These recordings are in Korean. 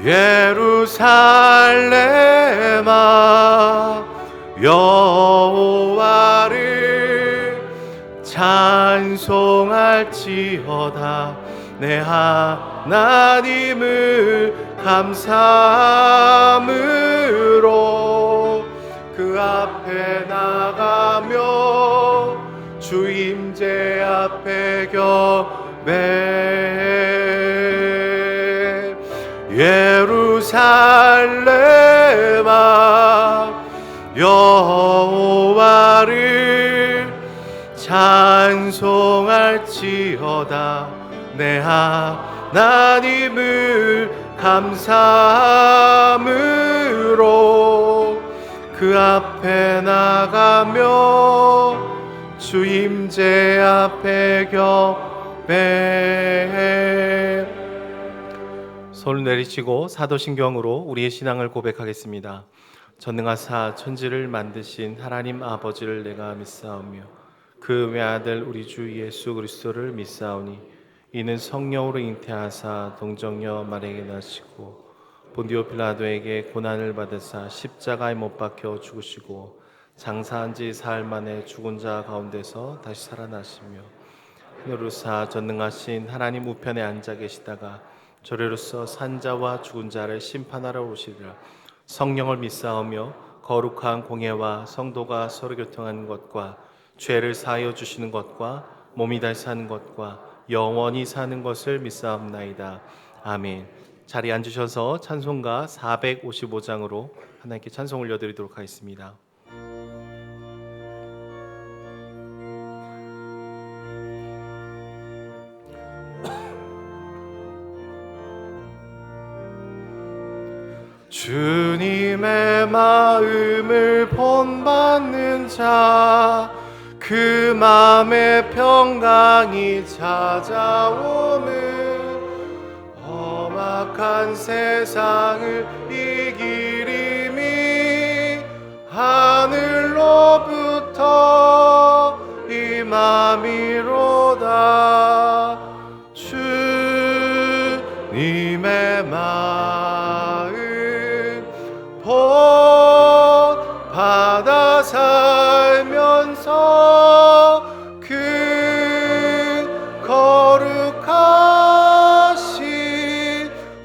예루살렘아 여호와를 찬송할지어다. 내 하나님을 감사함으로 그 앞에 나가며 주 임재 앞에 경배. 예루살렘아 여호와를 찬송할지어다. 내 하나님을 감사함으로 그 앞에 나가며 주 임재 앞에 경배. 손을 내리치고 사도신경으로 우리의 신앙을 고백하겠습니다. 전능하사 천지를 만드신 하나님 아버지를 내가 믿사오며 그 외아들 우리 주 예수 그리스도를 믿사오니 이는 성령으로 잉태하사 동정녀 마리아에게 나시고 본디오 필라도에게 고난을 받으사 십자가에 못 박혀 죽으시고 장사한 지 사흘 만에 죽은 자 가운데서 다시 살아나시며 하늘로사 전능하신 하나님 우편에 앉아 계시다가 저리로서 산자와 죽은 자를 심판하러 오시리라. 성령을 믿사오며 거룩한 공예와 성도가 서로 교통하는 것과 죄를 사하여 주시는 것과 몸이 다시 사는 것과 영원히 사는 것을 믿사옵나이다. 아멘. 자리에 앉으셔서 찬송가 455장으로 하나님께 찬송 올려드리도록 하겠습니다. 주님의 마음을 본받는 자, 그 마음에 평강이 찾아오는 험악한 세상을 이기림이 하늘로부터 임함이로다. 주님의 마음 본받아 살면서 그 거룩하신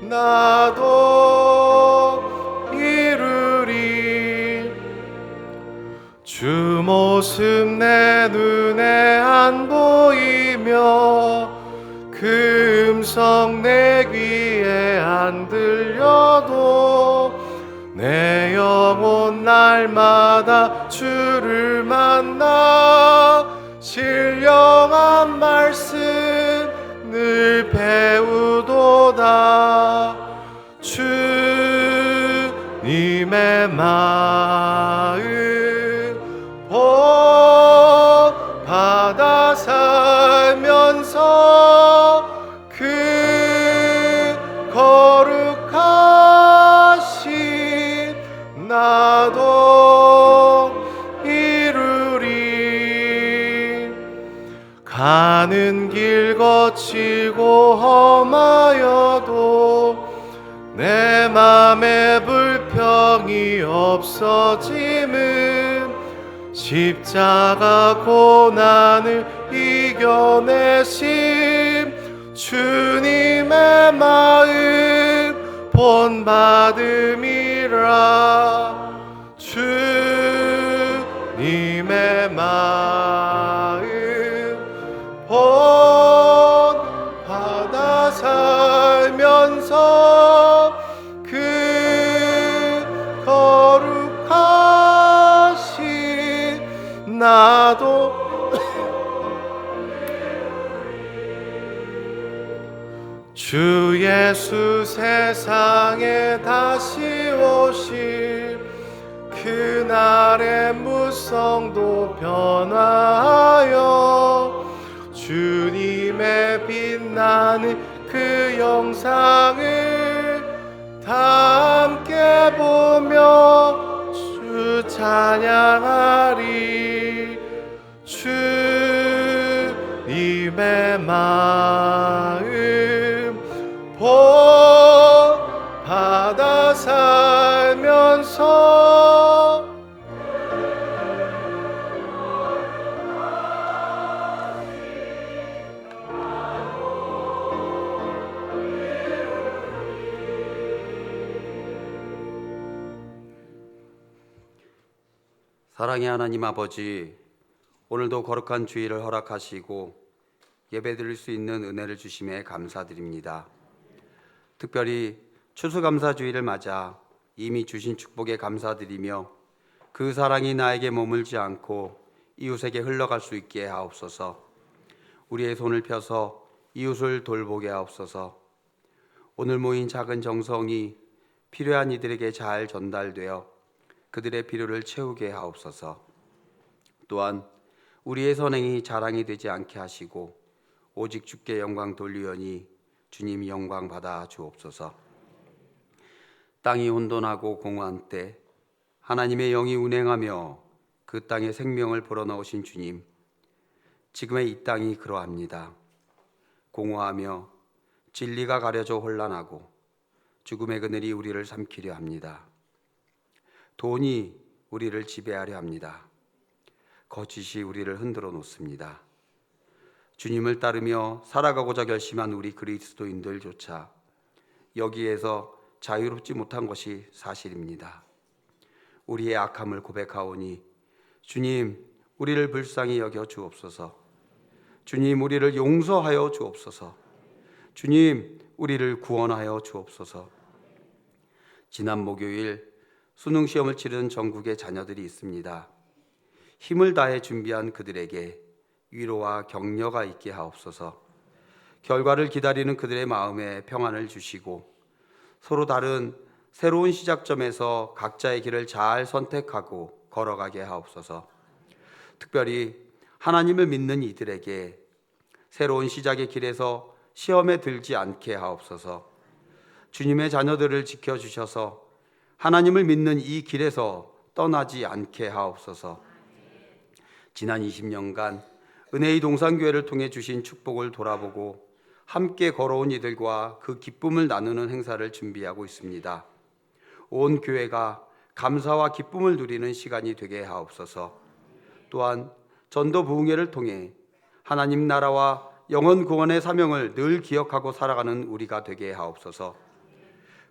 나도 이루리. 주 모습 내 눈에 안 보이며 그 음성 내 귀에 안 들려도 내 영혼 날마다 주를 만나 신령한 말씀 늘 배우도다. 주님의 마음 본받아 살면서 그 거룩하신 나도 이루리. 가는 길 거치고 험하여도 내 맘에 불평이 없어짐은 십자가 고난을 이겨내심 주님의 마음 본받음이라. 주님의 마음 본받아 살면서 그 거룩하신 나도 주 예수 세상에 다시 오실 그날의 무성도 변화하여 주님의 빛나는 그 영상을 다 함께 보며 주 찬양하리. 주님의 마음 본받아 사랑의 하나님 아버지, 오늘도 거룩한 주일을 허락하시고 예배드릴 수 있는 은혜를 주심에 감사드립니다. 특별히 추수감사주일을 맞아 이미 주신 축복에 감사드리며 그 사랑이 나에게 머물지 않고 이웃에게 흘러갈 수 있게 하옵소서. 우리의 손을 펴서 이웃을 돌보게 하옵소서. 오늘 모인 작은 정성이 필요한 이들에게 잘 전달되어 그들의 필요를 채우게 하옵소서. 또한 우리의 선행이 자랑이 되지 않게 하시고 오직 주께 영광 돌리오니 주님 영광 받아 주옵소서. 땅이 혼돈하고 공허한 때 하나님의 영이 운행하며 그 땅에 생명을 불어넣으신 주님, 지금의 이 땅이 그러합니다. 공허하며 진리가 가려져 혼란하고 죽음의 그늘이 우리를 삼키려 합니다. 돈이 우리를 지배하려 합니다. 거짓이 우리를 흔들어 놓습니다. 주님을 따르며 살아가고자 결심한 우리 그리스도인들조차 여기에서 자유롭지 못한 것이 사실입니다. 우리의 악함을 고백하오니 주님, 우리를 불쌍히 여겨 주옵소서. 주님, 우리를 용서하여 주옵소서. 주님, 우리를 구원하여 주옵소서. 지난 목요일 수능 시험을 치른 전국의 자녀들이 있습니다. 힘을 다해 준비한 그들에게 위로와 격려가 있게 하옵소서. 결과를 기다리는 그들의 마음에 평안을 주시고 서로 다른 새로운 시작점에서 각자의 길을 잘 선택하고 걸어가게 하옵소서. 특별히 하나님을 믿는 이들에게 새로운 시작의 길에서 시험에 들지 않게 하옵소서. 주님의 자녀들을 지켜주셔서 하나님을 믿는 이 길에서 떠나지 않게 하옵소서. 지난 20년간 은혜의 동산교회를 통해 주신 축복을 돌아보고 함께 걸어온 이들과 그 기쁨을 나누는 행사를 준비하고 있습니다. 온 교회가 감사와 기쁨을 누리는 시간이 되게 하옵소서. 또한 전도 부흥회를 통해 하나님 나라와 영혼 구원의 사명을 늘 기억하고 살아가는 우리가 되게 하옵소서.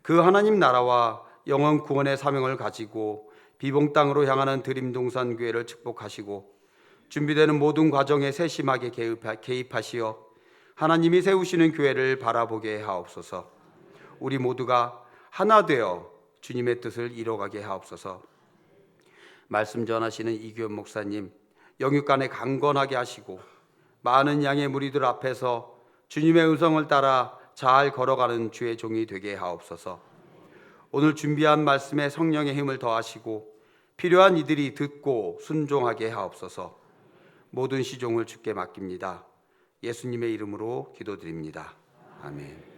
그 하나님 나라와 영혼 구원의 사명을 가지고 비봉 땅으로 향하는 드림동산 교회를 축복하시고 준비되는 모든 과정에 세심하게 개입하시어 하나님이 세우시는 교회를 바라보게 하옵소서. 우리 모두가 하나 되어 주님의 뜻을 이뤄가게 하옵소서. 말씀 전하시는 이규현 목사님 영육간에 강건하게 하시고 많은 양의 무리들 앞에서 주님의 음성을 따라 잘 걸어가는 주의 종이 되게 하옵소서. 오늘 준비한 말씀에 성령의 힘을 더하시고 필요한 이들이 듣고 순종하게 하옵소서. 모든 시종을 주께 맡깁니다. 예수님의 이름으로 기도드립니다. 아멘.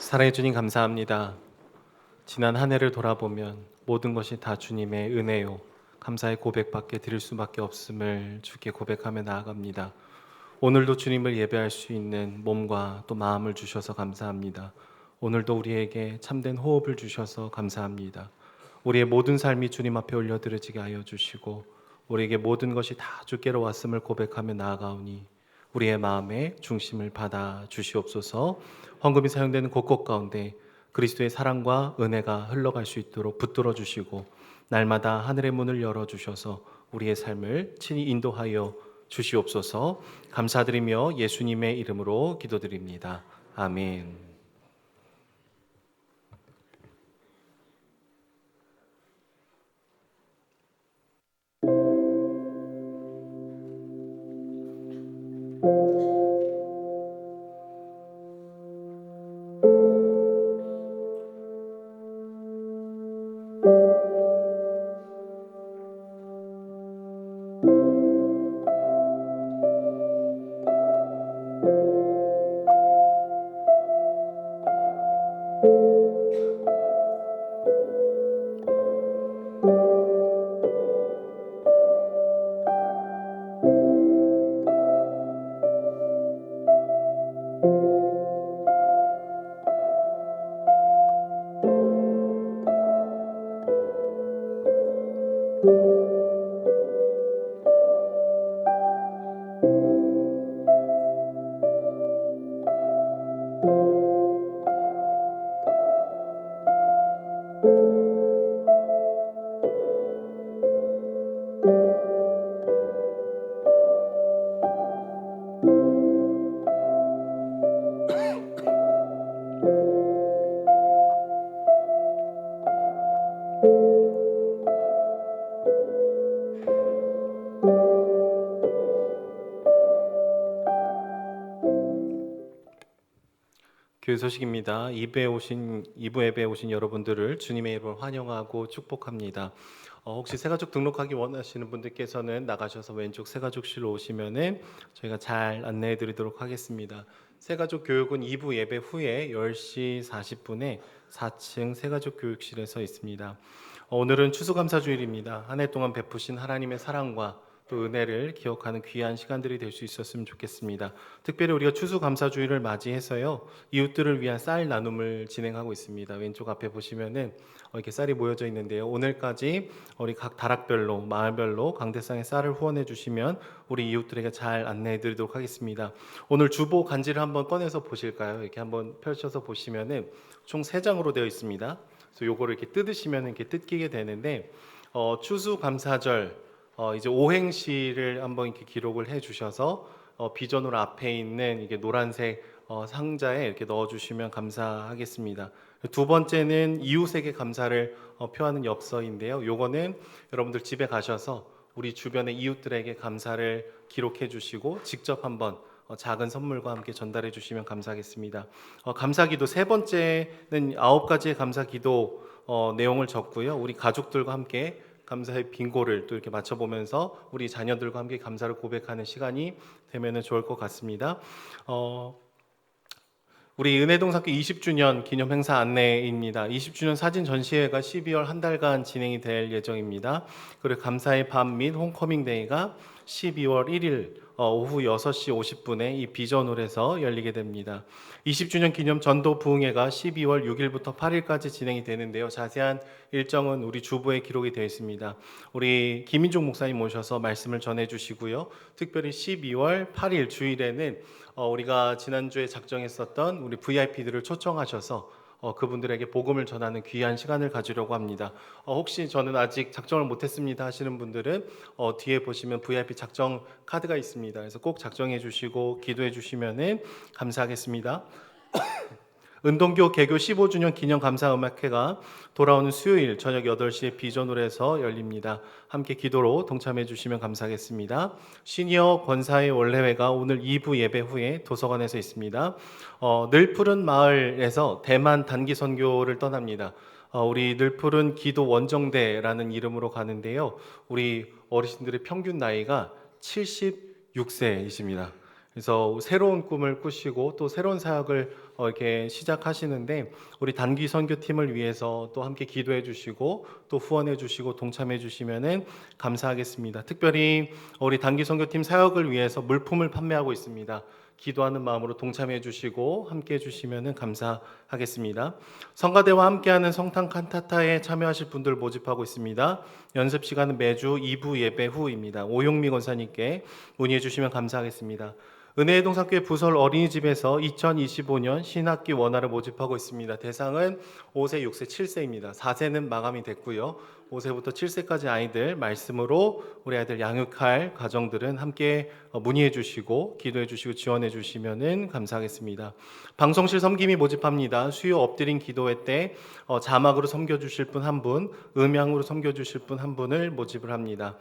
사랑해 주님 감사합니다. 지난 한 해를 돌아보면 모든 것이 다 주님의 은혜요. 감사의 고백밖에 드릴 수밖에 없음을 주께 고백하며 나아갑니다. 오늘도 주님을 예배할 수 있는 몸과 또 마음을 주셔서 감사합니다. 오늘도 우리에게 참된 호흡을 주셔서 감사합니다. 우리의 모든 삶이 주님 앞에 올려드려지게 하여 주시고 우리에게 모든 것이 다 주께로 왔음을 고백하며 나아가오니 우리의 마음의 중심을 받아 주시옵소서. 헌금이 사용되는 곳곳 가운데 그리스도의 사랑과 은혜가 흘러갈 수 있도록 붙들어 주시고 날마다 하늘의 문을 열어 주셔서 우리의 삶을 친히 인도하여 주시옵소서. 감사드리며 예수님의 이름으로 기도드립니다. 아멘. 교회 소식입니다. 2부 예배에 오신 여러분들을 주님의 이름으로 환영하고 축복합니다. 혹시 새가족 등록하기 원하시는 분들께서는 나가셔서 왼쪽 새가족실로 오시면은 저희가 잘 안내해 드리도록 하겠습니다. 새가족 교육은 2부 예배 후에 10시 40분에 4층 새가족 교육실에서 있습니다. 오늘은 추수감사주일입니다. 한 해 동안 베푸신 하나님의 사랑과 또 은혜를 기억하는 귀한 시간들이 될 수 있었으면 좋겠습니다. 특별히 우리가 추수감사주일을 맞이해서요, 이웃들을 위한 쌀 나눔을 진행하고 있습니다. 왼쪽 앞에 보시면은 이렇게 쌀이 모여져 있는데요. 오늘까지 우리 각 다락별로, 마을별로 강대상의 쌀을 후원해 주시면 우리 이웃들에게 잘 안내해 드리도록 하겠습니다. 오늘 주보 간지를 한번 꺼내서 보실까요? 이렇게 한번 펼쳐서 보시면은 총 3장으로 되어 있습니다. 그래서 요거를 이렇게 뜯으시면 이렇게 뜯기게 되는데, 추수감사절 이제 오행시를 한번 이렇게 기록을 해주셔서 비전으로 앞에 있는 이게 노란색 상자에 이렇게 넣어주시면 감사하겠습니다. 두 번째는 이웃에게 감사를 표하는 엽서인데요. 요거는 여러분들 집에 가셔서 우리 주변의 이웃들에게 감사를 기록해 주시고 직접 한번 작은 선물과 함께 전달해 주시면 감사하겠습니다. 감사기도 세 번째는 9가지의 감사기도 내용을 적고요. 우리 가족들과 함께 감사의 빙고를 또 이렇게 맞춰보면서 우리 자녀들과 함께 감사를 고백하는 시간이 되면 좋을 것 같습니다. 우리 은혜동사교 20주년 기념 행사 안내입니다. 20주년 사진 전시회가 12월 한 달간 진행이 될 예정입니다. 그리고 감사의 밤 및 홈커밍 데이가 12월 1일 오후 6시 50분에 이 비전홀에서 열리게 됩니다. 20주년 기념 전도 부흥회가 12월 6일부터 8일까지 진행이 되는데요. 자세한 일정은 우리 주보에 기록이 되어 있습니다. 우리 김인종 목사님 모셔서 말씀을 전해 주시고요. 특별히 12월 8일 주일에는 우리가 지난주에 작정했었던 우리 VIP들을 초청하셔서 그분들에게 복음을 전하는 귀한 시간을 가지려고 합니다. 혹시 저는 아직 작정을 못했습니다 하시는 분들은 뒤에 보시면 VIP 작정 카드가 있습니다. 그래서 꼭 작정해 주시고 기도해 주시면 감사하겠습니다. 은동교 개교 15주년 기념 감사 음악회가 돌아오는 수요일 저녁 8시에 비전홀에서 열립니다. 함께 기도로 동참해 주시면 감사하겠습니다. 시니어 권사의 원래회가 오늘 2부 예배 후에 도서관에서 있습니다. 늘푸른 마을에서 대만 단기 선교를 떠납니다. 우리 늘푸른 기도 원정대라는 이름으로 가는데요. 우리 어르신들의 평균 나이가 76세이십니다. 그래서 새로운 꿈을 꾸시고 또 새로운 사역을 이렇게 시작하시는데 우리 단기 선교팀을 위해서 또 함께 기도해 주시고 또 후원해 주시고 동참해 주시면은 감사하겠습니다. 특별히 우리 단기 선교팀 사역을 위해서 물품을 판매하고 있습니다. 기도하는 마음으로 동참해 주시고 함께 해 주시면은 감사하겠습니다. 성가대와 함께하는 성탄 칸타타에 참여하실 분들 모집하고 있습니다. 연습 시간은 매주 2부 예배 후입니다. 오용미 권사님께 문의해 주시면 감사하겠습니다. 은혜의 동산교회 부설 어린이집에서 2025년 신학기 원화를 모집하고 있습니다. 대상은 5세, 6세, 7세입니다. 4세는 마감이 됐고요. 5세부터 7세까지 아이들 말씀으로 우리 아이들 양육할 가정들은 함께 문의해 주시고 기도해 주시고 지원해 주시면 감사하겠습니다. 방송실 섬김이 모집합니다. 수요 엎드린 기도회 때 자막으로 섬겨주실 분 한 분, 음향으로 섬겨주실 분 한 분을 모집을 합니다.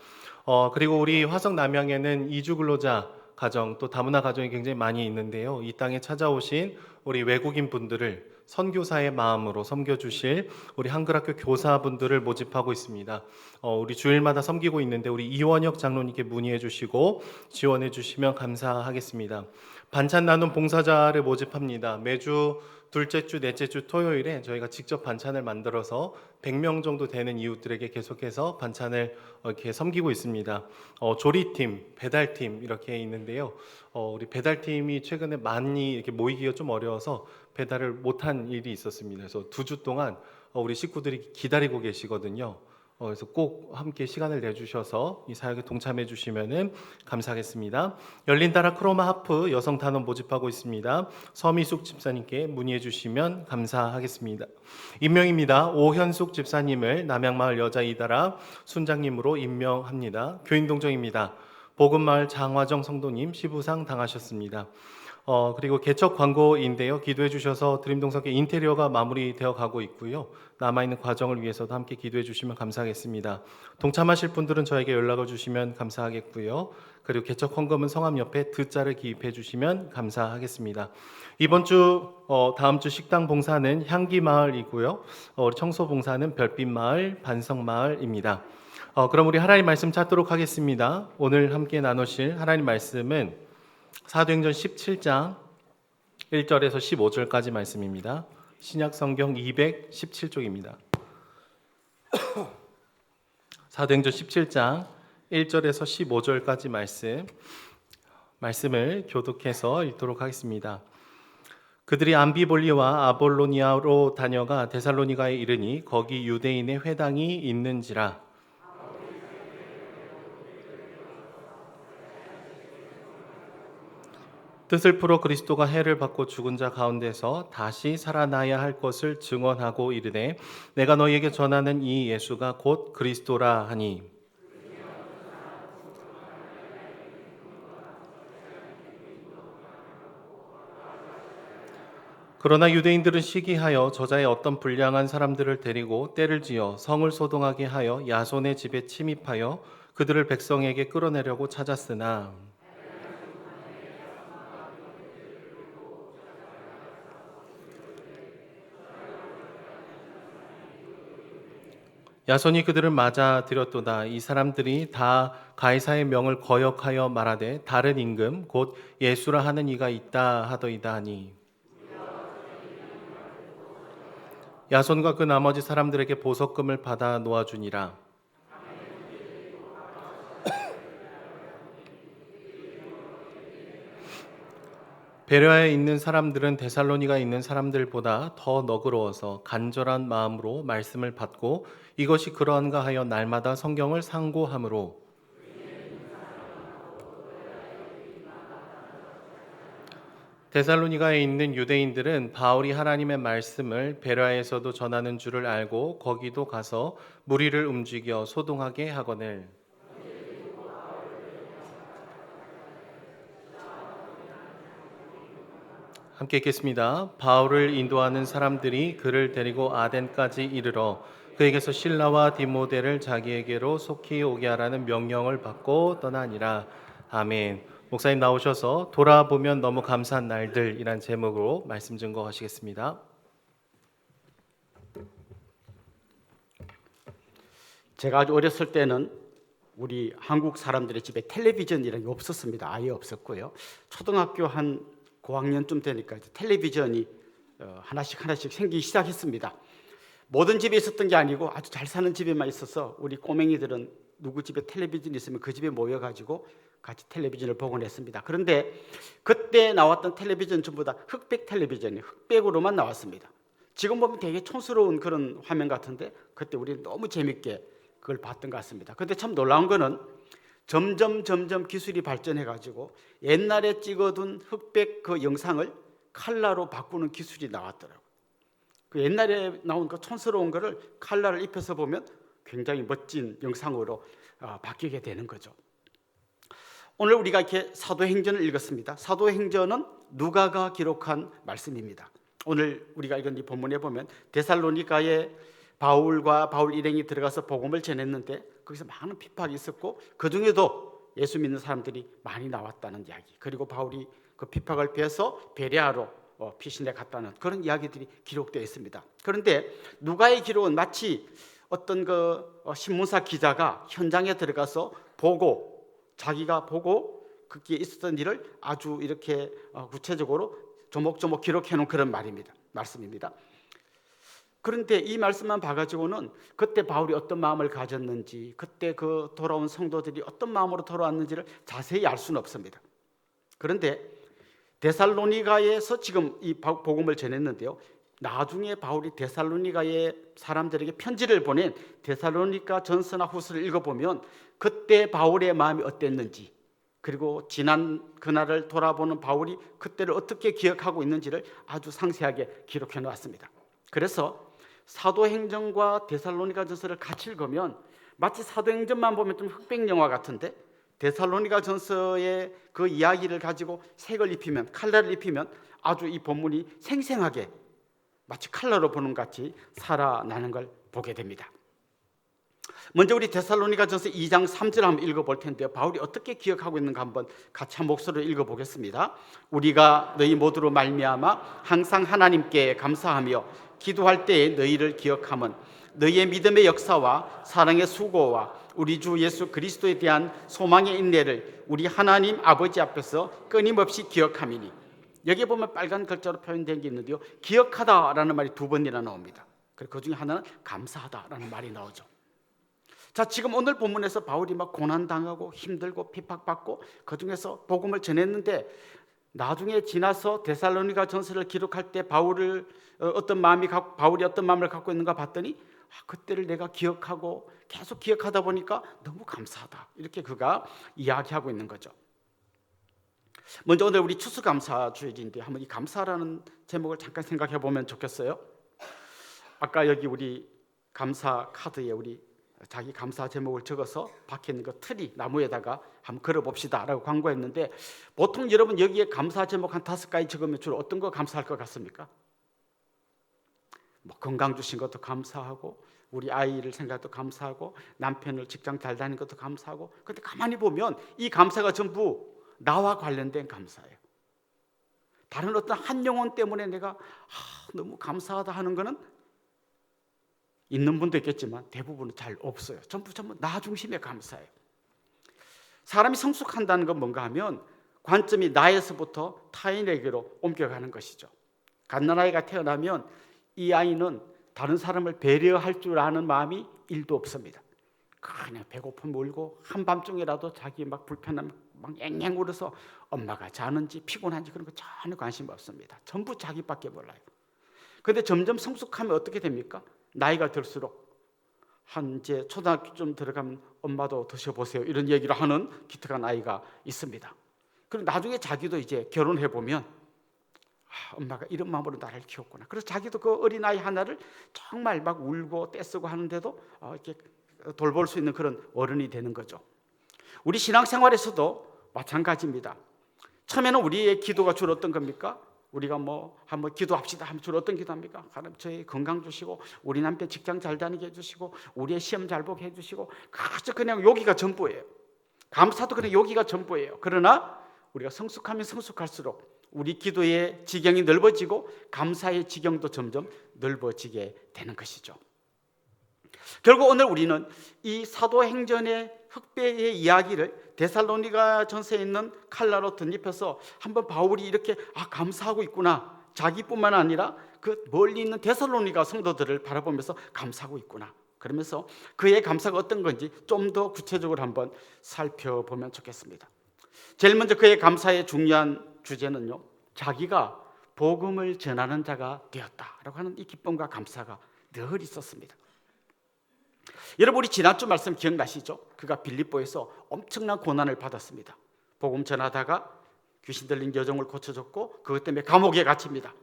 그리고 우리 화성 남양에는 이주 근로자 가정 또 다문화 가정이 굉장히 많이 있는데요. 이 땅에 찾아오신 우리 외국인 분들을 선교사의 마음으로 섬겨주실 우리 한글학교 교사분들을 모집하고 있습니다. 우리 주일마다 섬기고 있는데 우리 이원혁 장로님께 문의해 주시고 지원해 주시면 감사하겠습니다. 반찬 나눔 봉사자를 모집합니다. 매주 둘째 주, 넷째 주 토요일에 저희가 직접 반찬을 만들어서 100명 정도 되는 이웃들에게 계속해서 반찬을 이렇게 섬기고 있습니다. 조리팀, 배달팀 이렇게 있는데요. 우리 배달팀이 최근에 많이 이렇게 모이기가 좀 어려워서 배달을 못한 일이 있었습니다. 그래서 2주 동안 우리 식구들이 기다리고 계시거든요. 그래서 꼭 함께 시간을 내주셔서 이 사역에 동참해 주시면 감사하겠습니다. 열린다라 크로마 하프 여성 단원 모집하고 있습니다. 서미숙 집사님께 문의해 주시면 감사하겠습니다. 임명입니다. 오현숙 집사님을 남양마을 여자이다라 순장님으로 임명합니다. 교인동정입니다. 복음마을 장화정 성도님 시부상 당하셨습니다. 그리고 개척 광고인데요. 기도해 주셔서 드림동성교 인테리어가 마무리되어 가고 있고요. 남아있는 과정을 위해서도 함께 기도해 주시면 감사하겠습니다. 동참하실 분들은 저에게 연락을 주시면 감사하겠고요. 그리고 개척 헌금은 성함 옆에 드자를 기입해 주시면 감사하겠습니다. 이번 주 다음 주 식당 봉사는 향기마을이고요. 청소 봉사는 별빛마을 반성마을입니다. 그럼 우리 하나님 말씀 찾도록 하겠습니다. 오늘 함께 나누실 하나님 말씀은 사도행전 17장 1절에서 15절까지 말씀입니다. 신약 성경 217쪽입니다. 사도행전 17장 1절에서 15절까지 말씀을 교독해서 읽도록 하겠습니다. 그들이 암비볼리와 아볼로니아로 다녀가 데살로니가에 이르니 거기 유대인의 회당이 있는지라. 뜻을 풀어 그리스도가 해를 받고 죽은 자 가운데서 다시 살아나야 할 것을 증언하고 이르되 내가 너희에게 전하는 이 예수가 곧 그리스도라 하니 그러나 유대인들은 시기하여 저자의 어떤 불량한 사람들을 데리고 때를 지어 성을 소동하게 하여 야손의 집에 침입하여 그들을 백성에게 끌어내려고 찾았으나 야손이 그들을 맞아 들였도다. 이 사람들이 다 가이사의 명을 거역하여 말하되 다른 임금 곧 예수라 하는 이가 있다 하더이다 하니 야손과 그 나머지 사람들에게 보석금을 받아 놓아주니라. 베레아에 있는 사람들은 데살로니가에 있는 사람들보다 더 너그러워서 간절한 마음으로 말씀을 받고 이것이 그러한가 하여 날마다 성경을 상고함으로 데살로니가에 있는 유대인들은 바울이 하나님의 말씀을 베레아에서도 전하는 줄을 알고 거기도 가서 무리를 움직여 소동하게 하거늘 함께 읽겠습니다. 바울을 인도하는 사람들이 그를 데리고 아덴까지 이르러 그에게서 실라와 디모데를 자기에게로 속히 오게 하라는 명령을 받고 떠나니라. 아멘. 목사님 나오셔서 돌아보면 너무 감사한 날들이란 제목으로 말씀 증거하시겠습니다. 제가 아주 어렸을 때는 우리 한국 사람들의 집에 텔레비전이라는 게 없었습니다. 아예 없었고요. 초등학교 한 고학년쯤 되니까 이제 텔레비전이 하나씩 생기기 시작했습니다. 모든 집에 있었던 게 아니고 아주 잘 사는 집에만 있어서 우리 꼬맹이들은 누구 집에 텔레비전이 있으면 그 집에 모여가지고 같이 텔레비전을 보곤 했습니다. 그런데 그때 나왔던 텔레비전 전부 다 흑백 텔레비전이 흑백으로만 나왔습니다. 지금 보면 되게 촌스러운 그런 화면 같은데 그때 우리는 너무 재밌게 그걸 봤던 것 같습니다. 근데 참 놀라운 거는 점점 기술이 발전해가지고 옛날에 찍어둔 흑백 그 영상을 컬러로 바꾸는 기술이 나왔더라고요. 그 옛날에 나온 그 촌스러운 거를 컬러를 입혀서 보면 굉장히 멋진 영상으로 바뀌게 되는 거죠. 오늘 우리가 이렇게 사도행전을 읽었습니다. 사도행전은 누가가 기록한 말씀입니다. 오늘 우리가 읽은 이 본문에 보면 데살로니가에 바울과 바울 일행이 들어가서 복음을 전했는데 거기서 많은 핍박이 있었고 그 중에도 예수 믿는 사람들이 많이 나왔다는 이야기, 그리고 바울이 그 핍박을 피해서 베레아로 피신해 갔다는 그런 이야기들이 기록되어 있습니다. 그런데 누가의 기록은 마치 어떤 그 신문사 기자가 현장에 들어가서 자기가 보고 거기에 있었던 일을 아주 이렇게 구체적으로 조목조목 기록해 놓은 그런 말씀입니다. 그런데 이 말씀만 봐가지고는 그때 바울이 어떤 마음을 가졌는지, 그때 그 돌아온 성도들이 어떤 마음으로 돌아왔는지를 자세히 알 수는 없습니다. 그런데 데살로니가에서 지금 이 복음을 전했는데요, 나중에 바울이 데살로니가의 사람들에게 편지를 보낸 데살로니가 전서나 후서를 읽어보면 그때 바울의 마음이 어땠는지, 그리고 지난 그날을 돌아보는 바울이 그때를 어떻게 기억하고 있는지를 아주 상세하게 기록해 놓았습니다. 그래서 사도행전과 데살로니가 전서를 같이 읽으면 마치 사도행전만 보면 좀 흑백 영화 같은데 데살로니가 전서의 그 이야기를 가지고 색을 입히면, 컬러를 입히면 아주 이 본문이 생생하게 마치 컬러로 보는 것 같이 살아나는 걸 보게 됩니다. 먼저 우리 데살로니가 전서 2장 3절 한번 읽어볼 텐데요, 바울이 어떻게 기억하고 있는가 한번 같이 한 목소리로 읽어보겠습니다. 우리가 너희 모두로 말미암아 항상 하나님께 감사하며 기도할 때에 너희를 기억함은 너희의 믿음의 역사와 사랑의 수고와 우리 주 예수 그리스도에 대한 소망의 인내를 우리 하나님 아버지 앞에서 끊임없이 기억함이니. 여기에 보면 빨간 글자로 표현된 게 있는데요, 기억하다라는 말이 두 번이나 나옵니다. 그리고 그 중에 하나는 감사하다라는 말이 나오죠. 자, 지금 오늘 본문에서 바울이 막 고난당하고 힘들고 핍박받고 그 중에서 복음을 전했는데 나중에 지나서 데살로니가 전서를 기록할 때 바울이 어떤 마음을 갖고 있는가 봤더니 그때를 내가 기억하고 계속 기억하다 보니까 너무 감사하다, 이렇게 그가 이야기하고 있는 거죠. 먼저 오늘 우리 추수감사주일인데 한번 이 감사라는 제목을 잠깐 생각해 보면 좋겠어요. 아까 여기 우리 감사 카드에 우리 자기 감사 제목을 적어서 박혀 있는 그 트리 나무에다가 한번 걸어봅시다 라고 광고했는데, 보통 여러분 여기에 감사 제목 한 5가지 적으면 주로 어떤 거 감사할 것 같습니까? 뭐 건강 주신 것도 감사하고, 우리 아이를 생각도 감사하고, 남편을 직장 잘 다니는 것도 감사하고. 그런데 가만히 보면 이 감사가 전부 나와 관련된 감사예요. 다른 어떤 한 영혼 때문에 내가 너무 감사하다 하는 거는 있는 분도 있겠지만 대부분은 잘 없어요. 전부 나 중심의 감사예요. 사람이 성숙한다는 건 뭔가 하면 관점이 나에서부터 타인에게로 옮겨가는 것이죠. 갓난아이가 태어나면 이 아이는 다른 사람을 배려할 줄 아는 마음이 1도 없습니다. 그냥 배고픔 울고 한밤중이라도 자기 막 불편함 막 앵앵 울어서 엄마가 자는지 피곤한지 그런 거 전혀 관심 없습니다. 전부 자기밖에 몰라요. 그런데 점점 성숙하면 어떻게 됩니까? 나이가 들수록 이제 초등학교쯤 들어가면 엄마도 드셔보세요 이런 얘기를 하는 기특한 아이가 있습니다. 그리고 나중에 자기도 이제 결혼해 보면 엄마가 이런 마음으로 나를 키웠구나. 그래서 자기도 그 어린아이 하나를 정말 막 울고 떼쓰고 하는데도 이렇게 돌볼 수 있는 그런 어른이 되는 거죠. 우리 신앙생활에서도 마찬가지입니다. 처음에는 우리의 기도가 주로 어떤 겁니까? 우리가 뭐 한번 기도합시다 하면 주로 어떤 기도합니까? 하나님 저희 건강 주시고, 우리 남편 직장 잘 다니게 해주시고, 우리의 시험 잘 보게 해주시고, 그냥 여기가 전부예요. 감사도 그냥 여기가 전부예요. 그러나 우리가 성숙하면 성숙할수록 우리 기도의 지경이 넓어지고 감사의 지경도 점점 넓어지게 되는 것이죠. 결국 오늘 우리는 이 사도행전의 흑배의 이야기를 데살로니가 전서에 있는 칼라로 덧입혀서 한번 바울이 이렇게 감사하고 있구나, 자기뿐만 아니라 그 멀리 있는 데살로니가 성도들을 바라보면서 감사하고 있구나, 그러면서 그의 감사가 어떤 건지 좀 더 구체적으로 한번 살펴보면 좋겠습니다. 제일 먼저 그의 감사의 중요한 주제는요, 자기가 복음을 전하는 자가 되었다라고 하는 이 기쁨과 감사가 늘 있었습니다. 여러분, 우리 지난주 말씀 기억나시죠? 그가 빌립보에서 엄청난 고난을 받았습니다. 복음 전하다가 귀신 들린 여종을 고쳐줬고 그것 때문에 감옥에 갇힙니다.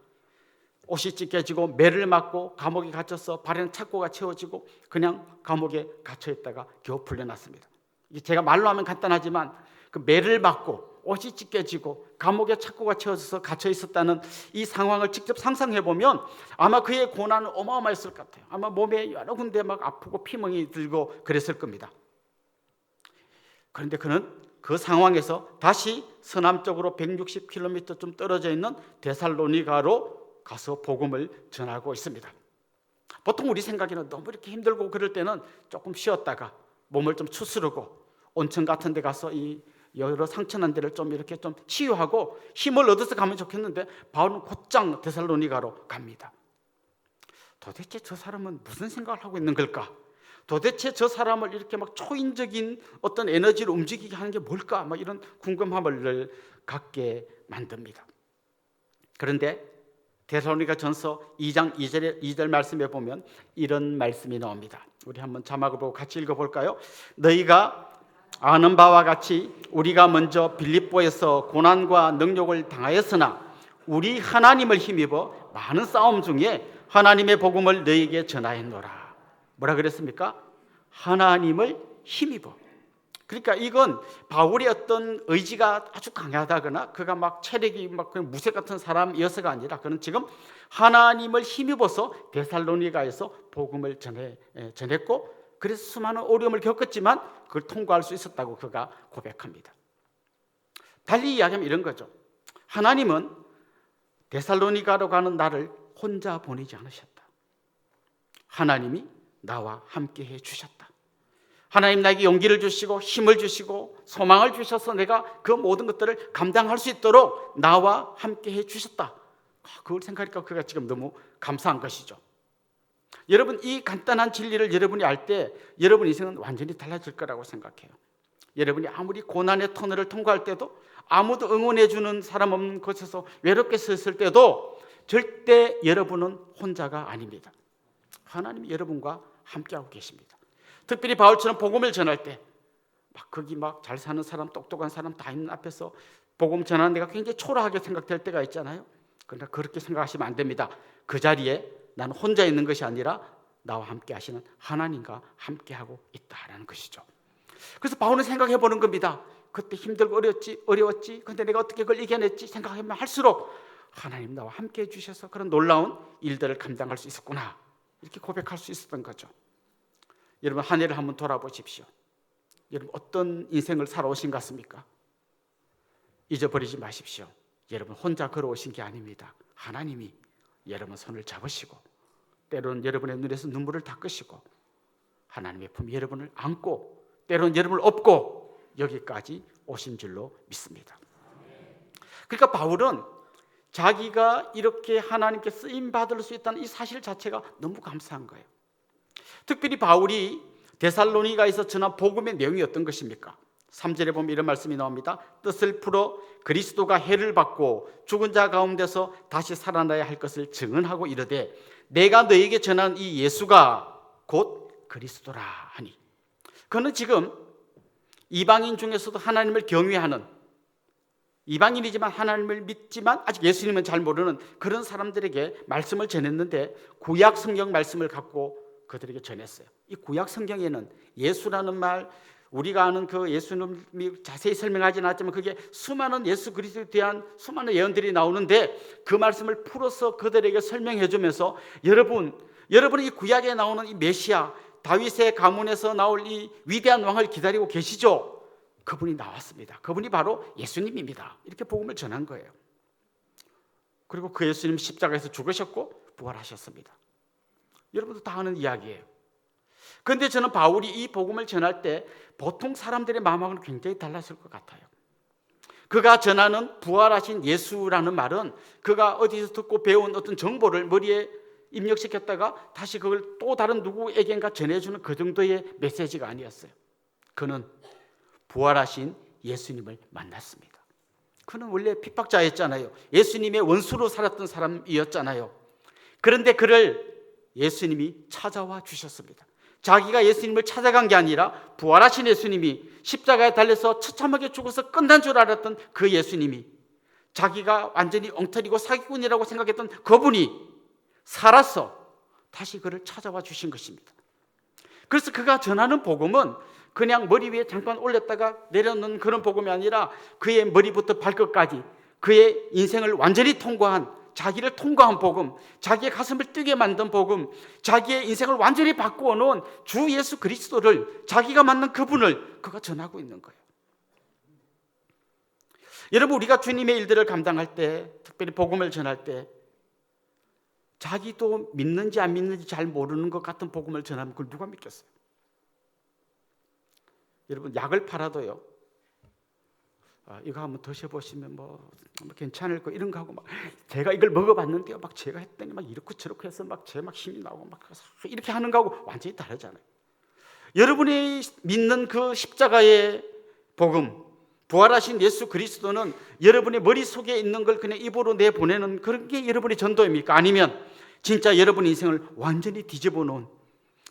옷이 찢겨지고 매를 맞고 감옥에 갇혀서 발에는 착고가 채워지고 그냥 감옥에 갇혀 있다가 겨우 풀려났습니다. 제가 말로 하면 간단하지만 그 매를 맞고 옷이 찢겨지고 감옥에 착고가 채워져서 갇혀 있었다는 이 상황을 직접 상상해 보면 아마 그의 고난은 어마어마했을 것 같아요. 아마 몸에 여러 군데 막 아프고 피멍이 들고 그랬을 겁니다. 그런데 그는 그 상황에서 다시 서남쪽으로 160km쯤 떨어져 있는 데살로니가로 가서 복음을 전하고 있습니다. 보통 우리 생각에는 너무 이렇게 힘들고 그럴 때는 조금 쉬었다가 몸을 좀 추스르고 온천 같은 데 가서 이 여러 상처난 데를 좀 이렇게 좀 치유하고 힘을 얻어서 가면 좋겠는데 바울은 곧장 데살로니가로 갑니다. 도대체 저 사람은 무슨 생각을 하고 있는 걸까? 도대체 저 사람을 이렇게 막 초인적인 어떤 에너지를 움직이게 하는 게 뭘까? 막 이런 궁금함을 갖게 만듭니다. 그런데 데살로니가 전서 2장 2절 말씀에 보면 이런 말씀이 나옵니다. 우리 한번 자막을 보고 같이 읽어볼까요? 너희가 아는 바와 같이 우리가 먼저 빌립보에서 고난과 능욕을 당하였으나 우리 하나님을 힘입어 많은 싸움 중에 하나님의 복음을 너희에게 전하였노라. 뭐라 그랬습니까? 하나님을 힘입어. 그러니까 이건 바울의 어떤 의지가 아주 강하다거나 그가 막 체력이 막 무쇠 같은 사람이어서가 아니라 그는 지금 하나님을 힘입어서 데살로니가에서 복음을 전했고 그래서 수많은 어려움을 겪었지만 그걸 통과할 수 있었다고 그가 고백합니다. 달리 이야기하면 이런 거죠. 하나님은 데살로니가로 가는 나를 혼자 보내지 않으셨다. 하나님이 나와 함께 해 주셨다. 하나님 나에게 용기를 주시고 힘을 주시고 소망을 주셔서 내가 그 모든 것들을 감당할 수 있도록 나와 함께 해 주셨다. 그걸 생각하니까 그가 지금 너무 감사한 것이죠. 여러분, 이 간단한 진리를 여러분이 알 때 여러분 인생은 완전히 달라질 거라고 생각해요. 여러분이 아무리 고난의 터널을 통과할 때도 아무도 응원해 주는 사람 없는 곳에서 외롭게 서 있을 때도 절대 여러분은 혼자가 아닙니다. 하나님이 여러분과 함께하고 계십니다. 특별히 바울처럼 복음을 전할 때 막 거기 막 잘 사는 사람, 똑똑한 사람 다 있는 앞에서 복음 전하는 데가 굉장히 초라하게 생각될 때가 있잖아요. 그러나 그렇게 생각하시면 안 됩니다. 그 자리에 나는 혼자 있는 것이 아니라 나와 함께 하시는 하나님과 함께하고 있다라는 것이죠. 그래서 바울은 생각해 보는 겁니다. 그때 힘들고 어려웠지. 근데 내가 어떻게 그걸 이겨냈지 생각하면 할수록 하나님 나와 함께 해주셔서 그런 놀라운 일들을 감당할 수 있었구나. 이렇게 고백할 수 있었던 거죠. 여러분, 한 해를 한번 돌아보십시오. 여러분, 어떤 인생을 살아오신 것 같습니까? 잊어버리지 마십시오. 여러분 혼자 걸어오신 게 아닙니다. 하나님이 여러분 손을 잡으시고 때로는 여러분의 눈에서 눈물을 닦으시고 하나님의 품이 여러분을 안고 때로는 여러분을 업고 여기까지 오신 줄로 믿습니다. 그러니까 바울은 자기가 이렇게 하나님께 쓰임받을 수 있다는 이 사실 자체가 너무 감사한 거예요. 특별히 바울이 데살로니가에서 전한 복음의 내용이 어떤 것입니까? 3절에 보면 이런 말씀이 나옵니다. 뜻을 풀어 그리스도가 해를 받고 죽은 자 가운데서 다시 살아나야 할 것을 증언하고 이르되 내가 너에게 전한 이 예수가 곧 그리스도라 하니. 그는 지금 이방인 중에서도 하나님을 경외하는, 이방인이지만 하나님을 믿지만 아직 예수님은 잘 모르는 그런 사람들에게 말씀을 전했는데 구약 성경 말씀을 갖고 그들에게 전했어요. 이 구약 성경에는 예수라는 말, 우리가 아는 그 예수님이 자세히 설명하지는 않았지만 그게 수많은 예수 그리스도에 대한 수많은 예언들이 나오는데 그 말씀을 풀어서 그들에게 설명해 주면서 여러분은 이 구약에 나오는 이 메시아, 다윗의 가문에서 나올 이 위대한 왕을 기다리고 계시죠? 그분이 나왔습니다. 그분이 바로 예수님입니다. 이렇게 복음을 전한 거예요. 그리고 그 예수님 십자가에서 죽으셨고 부활하셨습니다. 여러분도 다 아는 이야기예요. 그런데 저는 바울이 이 복음을 전할 때 보통 사람들의 마음하고는 굉장히 달랐을 것 같아요. 그가 전하는 부활하신 예수라는 말은 그가 어디서 듣고 배운 어떤 정보를 머리에 입력시켰다가 다시 그걸 또 다른 누구에겐가 전해주는 그 정도의 메시지가 아니었어요. 그는 부활하신 예수님을 만났습니다. 그는 원래 핍박자였잖아요. 예수님의 원수로 살았던 사람이었잖아요. 그런데 그를 예수님이 찾아와 주셨습니다. 자기가 예수님을 찾아간 게 아니라 부활하신 예수님이 십자가에 달려서 처참하게 죽어서 끝난 줄 알았던 그 예수님이, 자기가 완전히 엉터리고 사기꾼이라고 생각했던 그분이 살아서 다시 그를 찾아와 주신 것입니다. 그래서 그가 전하는 복음은 그냥 머리 위에 잠깐 올렸다가 내려놓는 그런 복음이 아니라 그의 머리부터 발끝까지 그의 인생을 완전히 통과한, 자기를 통과한 복음, 자기의 가슴을 뛰게 만든 복음, 자기의 인생을 완전히 바꾸어 놓은 주 예수 그리스도를, 자기가 만난 그분을 그가 전하고 있는 거예요. 여러분, 우리가 주님의 일들을 감당할 때, 특별히 복음을 전할 때 자기도 믿는지 안 믿는지 잘 모르는 것 같은 복음을 전하면 그걸 누가 믿겠어요? 여러분, 약을 팔아도요, 이거 한번 드셔보시면 뭐 괜찮을 거 이런 거 하고, 막 제가 이걸 먹어봤는데요, 막 제가 했더니 막 이렇고 저렇고 해서 막 제가 막 힘이 나고 막 이렇게 하는 거하고 완전히 다르잖아요. 여러분이 믿는 그 십자가의 복음, 부활하신 예수 그리스도는 여러분의 머릿속에 있는 걸 그냥 입으로 내보내는 그런 게 여러분의 전도입니까? 아니면 진짜 여러분의 인생을 완전히 뒤집어 놓은,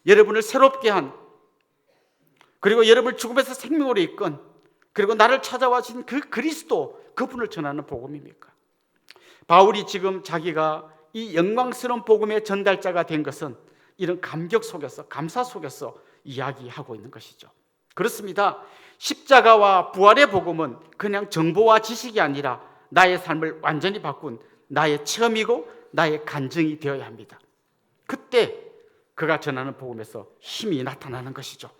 여러분을 새롭게 한, 그리고 여러분을 죽음에서 생명으로 이끈, 그리고 나를 찾아와 주신 그 그리스도, 그분을 전하는 복음입니까? 바울이 지금 자기가 이 영광스러운 복음의 전달자가 된 것은 이런 감격 속에서, 감사 속에서 이야기하고 있는 것이죠. 그렇습니다. 십자가와 부활의 복음은 그냥 정보와 지식이 아니라 나의 삶을 완전히 바꾼 나의 체험이고 나의 간증이 되어야 합니다. 그때 그가 전하는 복음에서 힘이 나타나는 것이죠.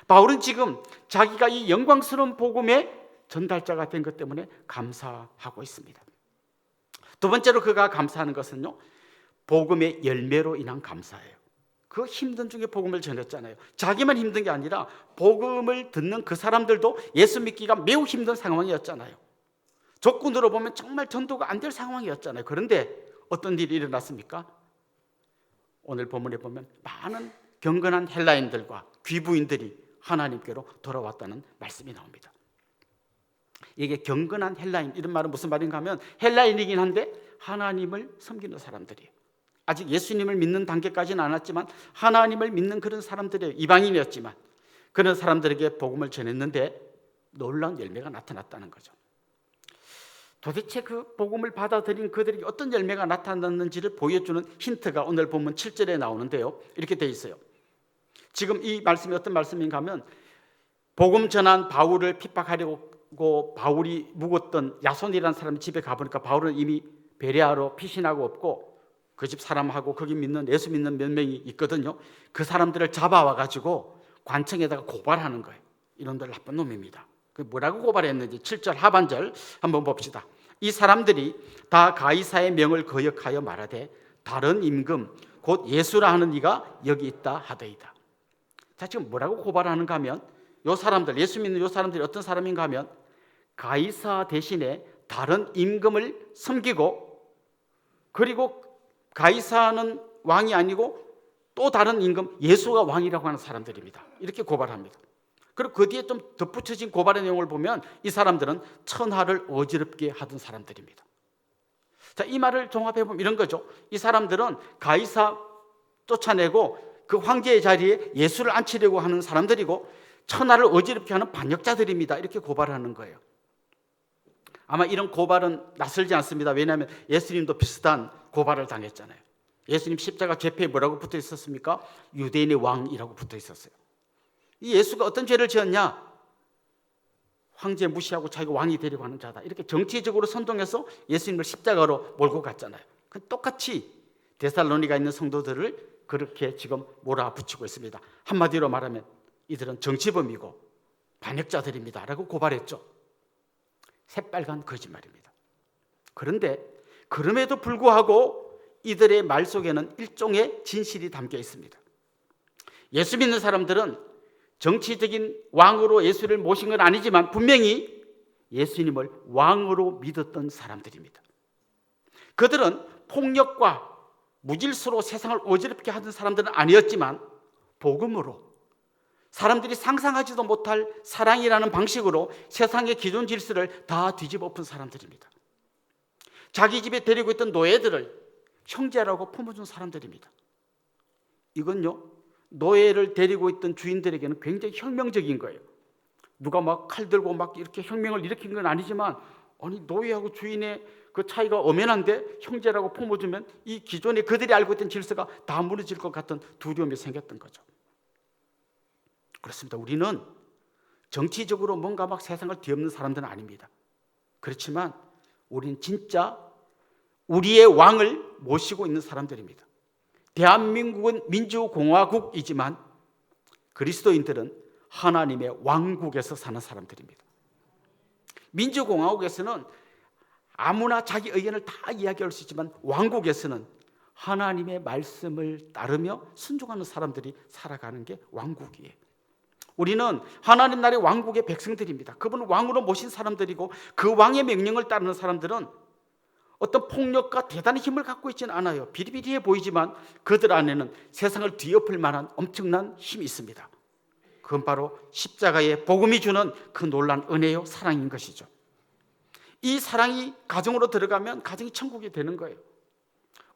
바울은 지금 자기가 이 영광스러운 복음의 전달자가 된 것 때문에 감사하고 있습니다. 두 번째로 그가 감사하는 것은요, 복음의 열매로 인한 감사예요. 그 힘든 중에 복음을 전했잖아요. 자기만 힘든 게 아니라 복음을 듣는 그 사람들도 예수 믿기가 매우 힘든 상황이었잖아요. 조건으로 보면 정말 전도가 안 될 상황이었잖아요. 그런데 어떤 일이 일어났습니까? 오늘 본문에 보면 많은 경건한 헬라인들과 귀부인들이 하나님께로 돌아왔다는 말씀이 나옵니다. 이게 경건한 헬라인, 이런 말은 무슨 말인가 하면 헬라인이긴 한데 하나님을 섬기는 사람들이에요. 아직 예수님을 믿는 단계까지는 않았지만 하나님을 믿는 그런 사람들이에요. 이방인이었지만 그런 사람들에게 복음을 전했는데 놀라운 열매가 나타났다는 거죠. 도대체 그 복음을 받아들인 그들에게 어떤 열매가 나타났는지를 보여주는 힌트가 오늘 본문 7절에 나오는데요, 이렇게 돼 있어요. 지금 이 말씀이 어떤 말씀인가 하면, 복음 전한 바울을 핍박하려고 바울이 묵었던 야손이라는 사람이 집에 가보니까 바울은 이미 베레아로 피신하고 없고 그 집 사람하고 거기 믿는, 예수 믿는 몇 명이 있거든요. 그 사람들을 잡아와 가지고 관청에다가 고발하는 거예요. 이놈들 나쁜 놈입니다. 그 뭐라고 고발했는지 7절 하반절 한번 봅시다. 이 사람들이 다 가이사의 명을 거역하여 말하되 다른 임금 곧 예수라 하는 이가 여기 있다 하더이다. 자, 지금 뭐라고 고발하는가 하면, 요 사람들, 예수 믿는 요 사람들이 어떤 사람인가 하면 가이사 대신에 다른 임금을 섬기고, 그리고 가이사는 왕이 아니고 또 다른 임금 예수가 왕이라고 하는 사람들입니다. 이렇게 고발합니다. 그리고 그 뒤에 좀 덧붙여진 고발의 내용을 보면 이 사람들은 천하를 어지럽게 하던 사람들입니다. 자, 이 말을 종합해 보면 이런 거죠. 이 사람들은 가이사 쫓아내고 그 황제의 자리에 예수를 앉히려고 하는 사람들이고 천하를 어지럽게 하는 반역자들입니다. 이렇게 고발하는 거예요. 아마 이런 고발은 낯설지 않습니다. 왜냐하면 예수님도 비슷한 고발을 당했잖아요. 예수님 십자가 제표에 뭐라고 붙어 있었습니까? 유대인의 왕이라고 붙어 있었어요. 이 예수가 어떤 죄를 지었냐? 황제 무시하고 자기가 왕이 되려고 하는 자다. 이렇게 정치적으로 선동해서 예수님을 십자가로 몰고 갔잖아요. 똑같이 데살로니가 있는 성도들을 그렇게 지금 몰아붙이고 있습니다. 한마디로 말하면 이들은 정치범이고 반역자들입니다 라고 고발했죠. 새빨간 거짓말입니다. 그런데 그럼에도 불구하고 이들의 말 속에는 일종의 진실이 담겨 있습니다. 예수 믿는 사람들은 정치적인 왕으로 예수를 모신 건 아니지만 분명히 예수님을 왕으로 믿었던 사람들입니다. 그들은 폭력과 무질서로 세상을 어지럽게 하던 사람들은 아니었지만 복음으로 사람들이 상상하지도 못할 사랑이라는 방식으로 세상의 기존 질서를 다 뒤집어 엎은 사람들입니다. 자기 집에 데리고 있던 노예들을 형제라고 품어준 사람들입니다. 이건요, 노예를 데리고 있던 주인들에게는 굉장히 혁명적인 거예요. 누가 막 칼 들고 막 이렇게 혁명을 일으킨 건 아니지만, 아니 노예하고 주인의 그 차이가 엄연한데 형제라고 품어주면 이 기존에 그들이 알고 있던 질서가 다 무너질 것 같은 두려움이 생겼던 거죠. 그렇습니다. 우리는 정치적으로 뭔가 막 세상을 뒤엎는 사람들은 아닙니다. 그렇지만 우리는 진짜 우리의 왕을 모시고 있는 사람들입니다. 대한민국은 민주공화국이지만 그리스도인들은 하나님의 왕국에서 사는 사람들입니다. 민주공화국에서는 아무나 자기 의견을 다 이야기할 수 있지만 왕국에서는 하나님의 말씀을 따르며 순종하는 사람들이 살아가는 게 왕국이에요. 우리는 하나님 나라의 왕국의 백성들입니다. 그분을 왕으로 모신 사람들이고 그 왕의 명령을 따르는 사람들은 어떤 폭력과 대단한 힘을 갖고 있지는 않아요. 비리비리해 보이지만 그들 안에는 세상을 뒤엎을 만한 엄청난 힘이 있습니다. 그건 바로 십자가의 복음이 주는 그 놀라운 은혜요 사랑인 것이죠. 이 사랑이 가정으로 들어가면 가정이 천국이 되는 거예요.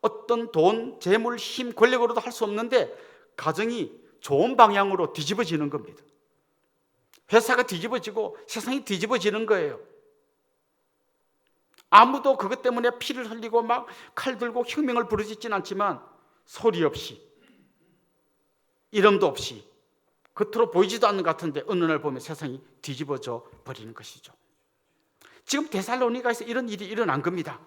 어떤 돈, 재물, 힘, 권력으로도 할 수 없는데 가정이 좋은 방향으로 뒤집어지는 겁니다. 회사가 뒤집어지고 세상이 뒤집어지는 거예요. 아무도 그것 때문에 피를 흘리고 막 칼 들고 혁명을 부르짖지는 않지만 소리 없이 이름도 없이 겉으로 보이지도 않는 것 같은데 어느 날 보면 세상이 뒤집어져 버리는 것이죠. 지금 데살로니가에서 이런 일이 일어난 겁니다.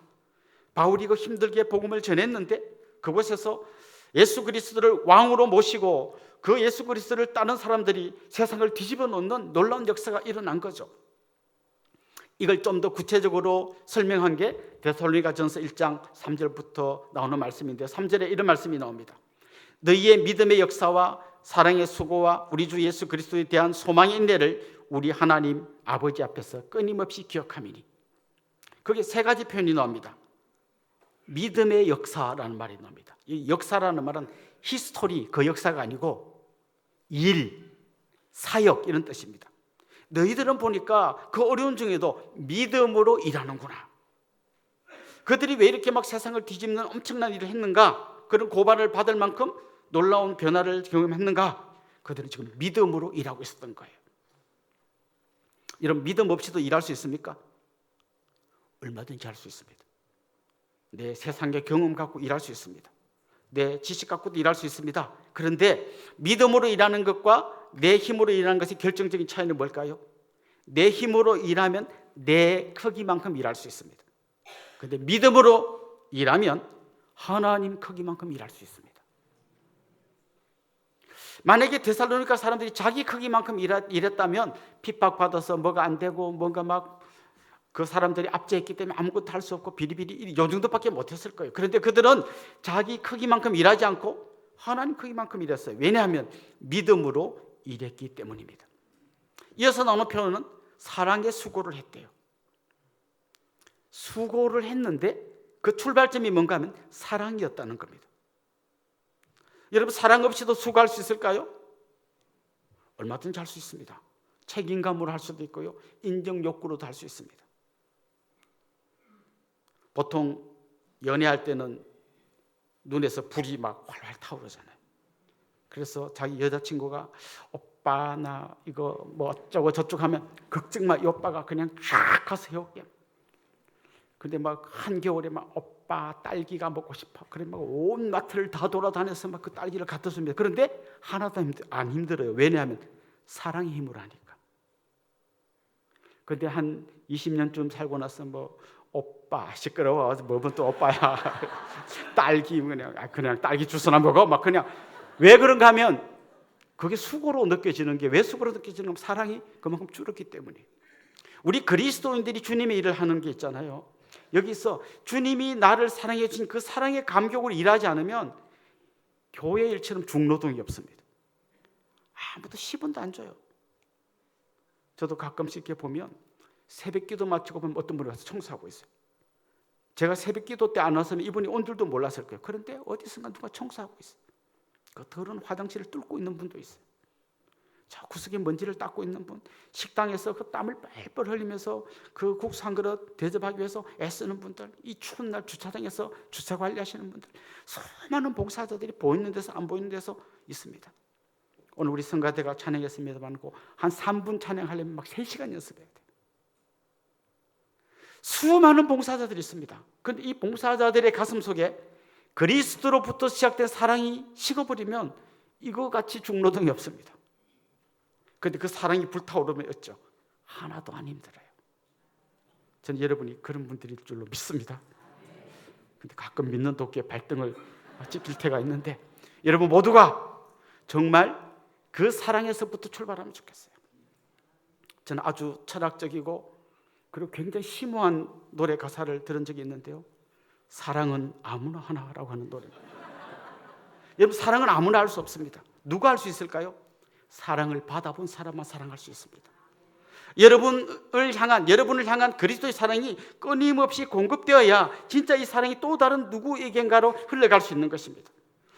바울이 그 힘들게 복음을 전했는데 그곳에서 예수 그리스도를 왕으로 모시고 그 예수 그리스도를 따르는 사람들이 세상을 뒤집어 놓는 놀라운 역사가 일어난 거죠. 이걸 좀 더 구체적으로 설명한 게 데살로니가전서 1장 3절부터 나오는 말씀인데요. 3절에 이런 말씀이 나옵니다. 너희의 믿음의 역사와 사랑의 수고와 우리 주 예수 그리스도에 대한 소망의 인내를 우리 하나님 아버지 앞에서 끊임없이 기억함이니. 거기에 세 가지 표현이 나옵니다. 믿음의 역사라는 말이 나옵니다. 이 역사라는 말은 히스토리, 그 역사가 아니고 일, 사역 이런 뜻입니다. 너희들은 보니까 그 어려운 중에도 믿음으로 일하는구나. 그들이 왜 이렇게 막 세상을 뒤집는 엄청난 일을 했는가? 그런 고발을 받을 만큼 놀라운 변화를 경험했는가? 그들은 지금 믿음으로 일하고 있었던 거예요. 이런 믿음 없이도 일할 수 있습니까? 얼마든지 할 수 있습니다. 내 세상의 경험 갖고 일할 수 있습니다. 내 지식 갖고도 일할 수 있습니다. 그런데 믿음으로 일하는 것과 내 힘으로 일하는 것의 결정적인 차이는 뭘까요? 내 힘으로 일하면 내 크기만큼 일할 수 있습니다. 그런데 믿음으로 일하면 하나님 크기만큼 일할 수 있습니다. 만약에 데살로니가 사람들이 자기 크기만큼 일했다면 핍박받아서 뭐가 안 되고 뭔가 막 그 사람들이 압제했기 때문에 아무것도 할 수 없고 비리비리 요 정도밖에 못했을 거예요. 그런데 그들은 자기 크기만큼 일하지 않고 하나님 크기만큼 일했어요. 왜냐하면 믿음으로 일했기 때문입니다. 이어서 나오는 표현은 사랑의 수고를 했대요. 수고를 했는데 그 출발점이 뭔가 하면 사랑이었다는 겁니다. 여러분 사랑 없이도 수고할 수 있을까요? 얼마든지 할 수 있습니다. 책임감으로 할 수도 있고요. 인정 욕구로도 할 수 있습니다. 보통 연애할 때는 눈에서 불이 막 활활 타오르잖아요. 그래서 자기 여자친구가 오빠 나 이거 뭐 어쩌고 저쩌고 하면 걱정 마, 이 오빠가 그냥 쫙 가서 해올게. 근데 막 한겨울에 막 오빠 딸기가 먹고 싶어. 그래 막 온 마트를 다 돌아다녀서 막 그 딸기를 갖다 줍니다. 그런데 하나도 안 힘들어요. 왜냐하면 사랑의 힘으로 하니까. 근데 한 20년쯤 살고 나서 뭐 오빠 시끄러워. 뭐면 또 오빠야. 딸기 그냥 딸기 주스나 먹어. 막 그냥 왜 그런가 하면 그게 수고로 느껴지는 게 왜 수고로 느껴지는 건 사랑이 그만큼 줄었기 때문에. 우리 그리스도인들이 주님의 일을 하는 게 있잖아요. 여기서 주님이 나를 사랑해 주신 그 사랑의 감격으로 일하지 않으면 교회 일처럼 중노동이 없습니다. 아무도 10원도 안 줘요. 저도 가끔씩 이렇게 보면 새벽 기도 마치고 보면 어떤 분이 와서 청소하고 있어요. 제가 새벽 기도 때 안 왔으면 이분이 온 줄도 몰랐을 거예요. 그런데 어디선가 누가 청소하고 있어요. 그 더러운 화장실을 뚫고 있는 분도 있어요. 저 구석에 먼지를 닦고 있는 분, 식당에서 그 땀을 뻘뻘 흘리면서 그 국수 한 그릇 대접하기 위해서 애쓰는 분들, 이 추운 날 주차장에서 주차 관리하시는 분들, 수많은 봉사자들이 보이는 데서 안 보이는 데서 있습니다. 오늘 우리 성가대가 찬양했습니다만 한 3분 찬양하려면 막 3시간 연습해야 돼요. 수많은 봉사자들이 있습니다. 그런데 이 봉사자들의 가슴 속에 그리스도로부터 시작된 사랑이 식어버리면 이거 같이 중노동이 없습니다. 그런데 그 사랑이 불타오르면 어쩌? 하나도 안 힘들어요. 저는 여러분이 그런 분들일 줄로 믿습니다. 근데 가끔 믿는 도끼에 발등을 찍힐 때가 있는데 여러분 모두가 정말 그 사랑에서부터 출발하면 좋겠어요. 저는 아주 철학적이고 그리고 굉장히 심오한 노래 가사를 들은 적이 있는데요. 사랑은 아무나 하나라고 하는 노래입니다. 여러분 사랑은 아무나 할 수 없습니다. 누가 할 수 있을까요? 사랑을 받아본 사람만 사랑할 수 있습니다. 여러분을 향한 그리스도의 사랑이 끊임없이 공급되어야 진짜 이 사랑이 또 다른 누구에겐가로 흘러갈 수 있는 것입니다.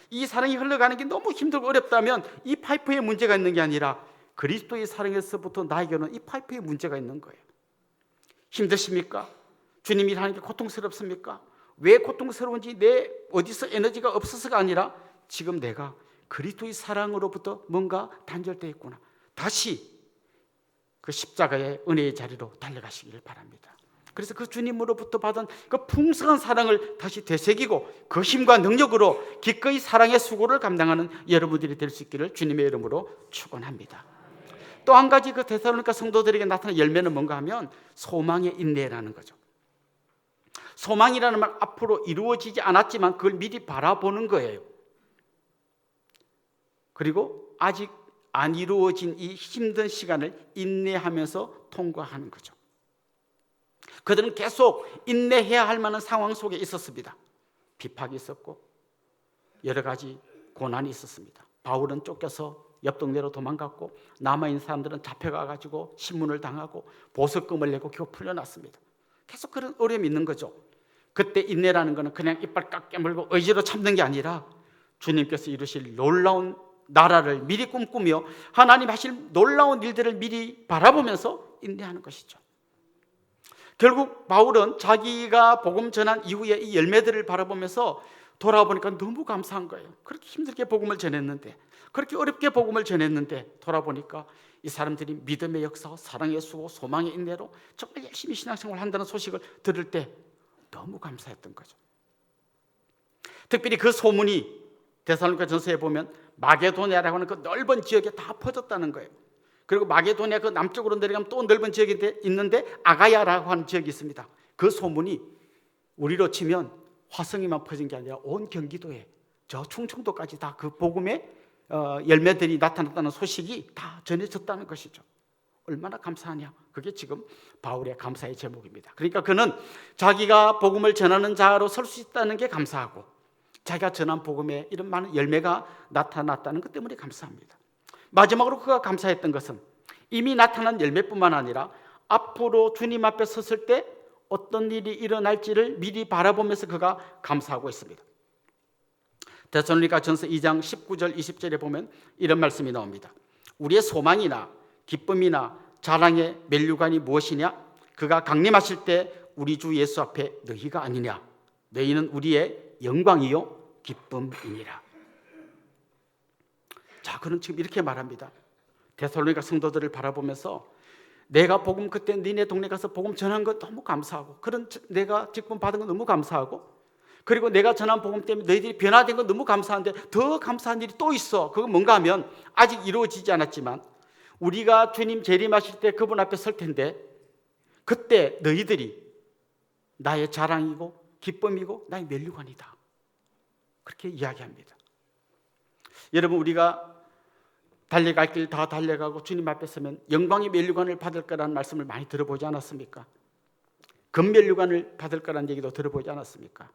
이 사랑이 흘러가는 게 너무 힘들고 어렵다면 이 파이프에 문제가 있는 게 아니라 그리스도의 사랑에서부터 나에게는 이 파이프에 문제가 있는 거예요. 힘드십니까? 주님이 하는 게 고통스럽습니까? 왜 고통스러운지 내 어디서 에너지가 없어서가 아니라 지금 내가 그리스도의 사랑으로부터 뭔가 단절되어 있구나. 다시 그 십자가의 은혜의 자리로 달려가시기를 바랍니다. 그래서 그 주님으로부터 받은 그 풍성한 사랑을 다시 되새기고 그 힘과 능력으로 기꺼이 사랑의 수고를 감당하는 여러분들이 될 수 있기를 주님의 이름으로 축원합니다. 또 한 가지 그 데살로니가 성도들에게 나타난 열매는 뭔가 하면 소망의 인내라는 거죠. 소망이라는 말 앞으로 이루어지지 않았지만 그걸 미리 바라보는 거예요. 그리고 아직 안 이루어진 이 힘든 시간을 인내하면서 통과하는 거죠. 그들은 계속 인내해야 할 만한 상황 속에 있었습니다. 비박이 있었고 여러 가지 고난이 있었습니다. 바울은 쫓겨서 옆 동네로 도망갔고 남아있는 사람들은 잡혀가가지고 신문을 당하고 보석금을 내고 겨우 풀려났습니다. 계속 그런 어려움이 있는 거죠. 그때 인내라는 것은 그냥 이빨 깍 깨물고 의지로 참는 게 아니라 주님께서 이루실 놀라운 나라를 미리 꿈꾸며 하나님 하실 놀라운 일들을 미리 바라보면서 인내하는 것이죠. 결국 바울은 자기가 복음 전한 이후에 이 열매들을 바라보면서 돌아보니까 너무 감사한 거예요. 그렇게 힘들게 복음을 전했는데, 그렇게 어렵게 복음을 전했는데 돌아보니까 이 사람들이 믿음의 역사, 사랑의 수고, 소망의 인내로 정말 열심히 신앙생활을 한다는 소식을 들을 때 너무 감사했던 거죠. 특별히 그 소문이 데살로니가 전서에 보면 마게도냐라고 하는 그 넓은 지역에 다 퍼졌다는 거예요. 그리고 마게도냐 그 남쪽으로 내려가면 또 넓은 지역이 있는데 아가야라고 하는 지역이 있습니다. 그 소문이 우리로 치면 화성에만 퍼진 게 아니라 온 경기도에 저 충청도까지 다 그 복음의 열매들이 나타났다는 소식이 다 전해졌다는 것이죠. 얼마나 감사하냐. 그게 지금 바울의 감사의 제목입니다. 그러니까 그는 자기가 복음을 전하는 자로 설 수 있다는 게 감사하고 자기가 전한 복음에 이런 많은 열매가 나타났다는 것 때문에 감사합니다. 마지막으로 그가 감사했던 것은 이미 나타난 열매뿐만 아니라 앞으로 주님 앞에 섰을 때 어떤 일이 일어날지를 미리 바라보면서 그가 감사하고 있습니다. 데살로니가 전서 2장 19절 20절에 보면 이런 말씀이 나옵니다. 우리의 소망이나 기쁨이나 자랑의 면류관이 무엇이냐? 그가 강림하실 때 우리 주 예수 앞에 너희가 아니냐? 너희는 우리의 영광이요 기쁨이니라. 자, 그는 지금 이렇게 말합니다. 데살로니가 성도들을 바라보면서 내가 복음 그때 니네 동네 가서 복음 전한 것 너무 감사하고 그런 내가 직분 받은 거 너무 감사하고 그리고 내가 전한 복음 때문에 너희들이 변화된 건 너무 감사한데 더 감사한 일이 또 있어. 그건 뭔가 하면 아직 이루어지지 않았지만 우리가 주님 재림하실 때 그분 앞에 설 텐데 그때 너희들이 나의 자랑이고 기쁨이고 나의 면류관이다. 그렇게 이야기합니다. 여러분 우리가 달려갈 길 다 달려가고 주님 앞에 서면 영광의 면류관을 받을 거라는 말씀을 많이 들어보지 않았습니까? 금면류관을 받을 거라는 얘기도 들어보지 않았습니까?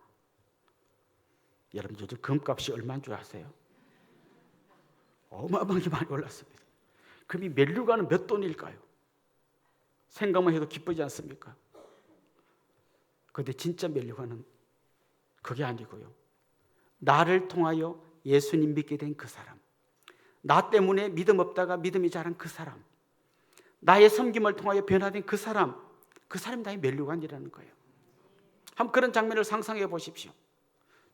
여러분 요즘 금값이 얼마인 줄 아세요? 어마어마하게 많이 올랐습니다. 그럼 이 면류관은 몇 돈일까요? 생각만 해도 기쁘지 않습니까? 그런데 진짜 면류관은 그게 아니고요. 나를 통하여 예수님 믿게 된 그 사람, 나 때문에 믿음 없다가 믿음이 자란 그 사람, 나의 섬김을 통하여 변화된 그 사람이 나의 면류관이라는 거예요. 한번 그런 장면을 상상해 보십시오.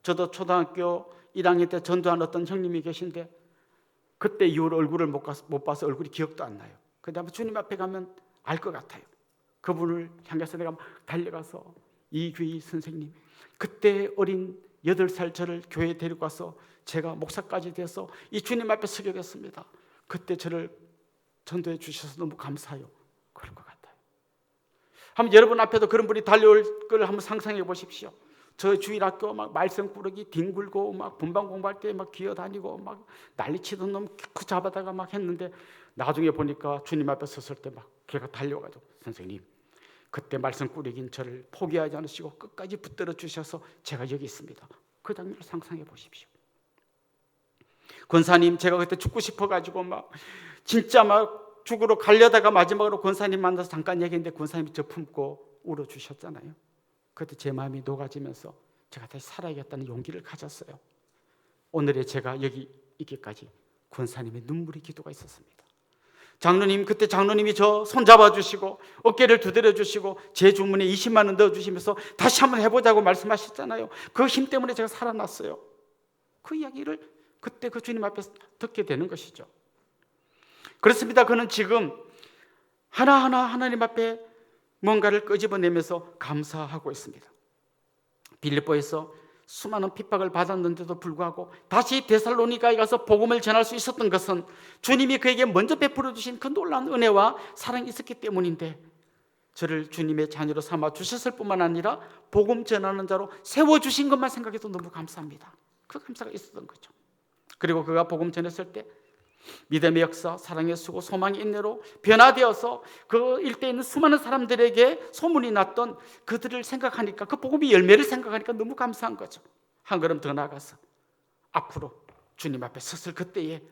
저도 초등학교 1학년 때 전도한 어떤 형님이 계신데 그때 이후로 얼굴을 못 봐서 얼굴이 기억도 안 나요. 그런데 아마 주님 앞에 가면 알 것 같아요. 그분을 향해서 내가 달려가서 이규희 선생님, 그때 어린 8살 저를 교회에 데리고 와서 제가 목사까지 돼서 이 주님 앞에 서게 됐습니다. 그때 저를 전도해 주셔서 너무 감사해요. 그런 것 같아요. 한번 여러분 앞에도 그런 분이 달려올 걸 한번 상상해 보십시오. 저 주일학교 막 말썽 꾸러기 뒹굴고 막 분반 공부할 때 막 기어다니고 막 난리치던 놈 그 잡아다가 막 했는데 나중에 보니까 주님 앞에 섰을 때 막 걔가 달려가지고 선생님 그때 말썽 꾸러기인 저를 포기하지 않으시고 끝까지 붙들어 주셔서 제가 여기 있습니다. 그 장면을 상상해 보십시오. 권사님 제가 그때 죽고 싶어가지고 막 진짜 막 죽으러 가려다가 마지막으로 권사님 만나서 잠깐 얘기했는데 권사님이 저 품고 울어주셨잖아요. 그때 제 마음이 녹아지면서 제가 다시 살아야겠다는 용기를 가졌어요. 오늘의 제가 여기 있기까지 권사님의 눈물의 기도가 있었습니다. 장로님, 그때 장로님이 저 손잡아 주시고 어깨를 두드려 주시고 제 주머니에 20만 원 넣어 주시면서 다시 한번 해보자고 말씀하셨잖아요. 그 힘 때문에 제가 살아났어요. 그 이야기를 그때 그 주님 앞에서 듣게 되는 것이죠. 그렇습니다. 그는 지금 하나하나 하나님 앞에 뭔가를 끄집어내면서 감사하고 있습니다. 빌립보에서 수많은 핍박을 받았는데도 불구하고 다시 데살로니가에 가서 복음을 전할 수 있었던 것은 주님이 그에게 먼저 베풀어 주신 그 놀라운 은혜와 사랑이 있었기 때문인데 저를 주님의 자녀로 삼아 주셨을 뿐만 아니라 복음 전하는 자로 세워주신 것만 생각해도 너무 감사합니다. 그 감사가 있었던 거죠. 그리고 그가 복음 전했을 때 믿음의 역사, 사랑의 수고, 소망의 인내로 변화되어서 그 일대에 있는 수많은 사람들에게 소문이 났던 그들을 생각하니까 그 복음의 열매를 생각하니까 너무 감사한 거죠. 한 걸음 더 나아가서 앞으로 주님 앞에 섰을 그때에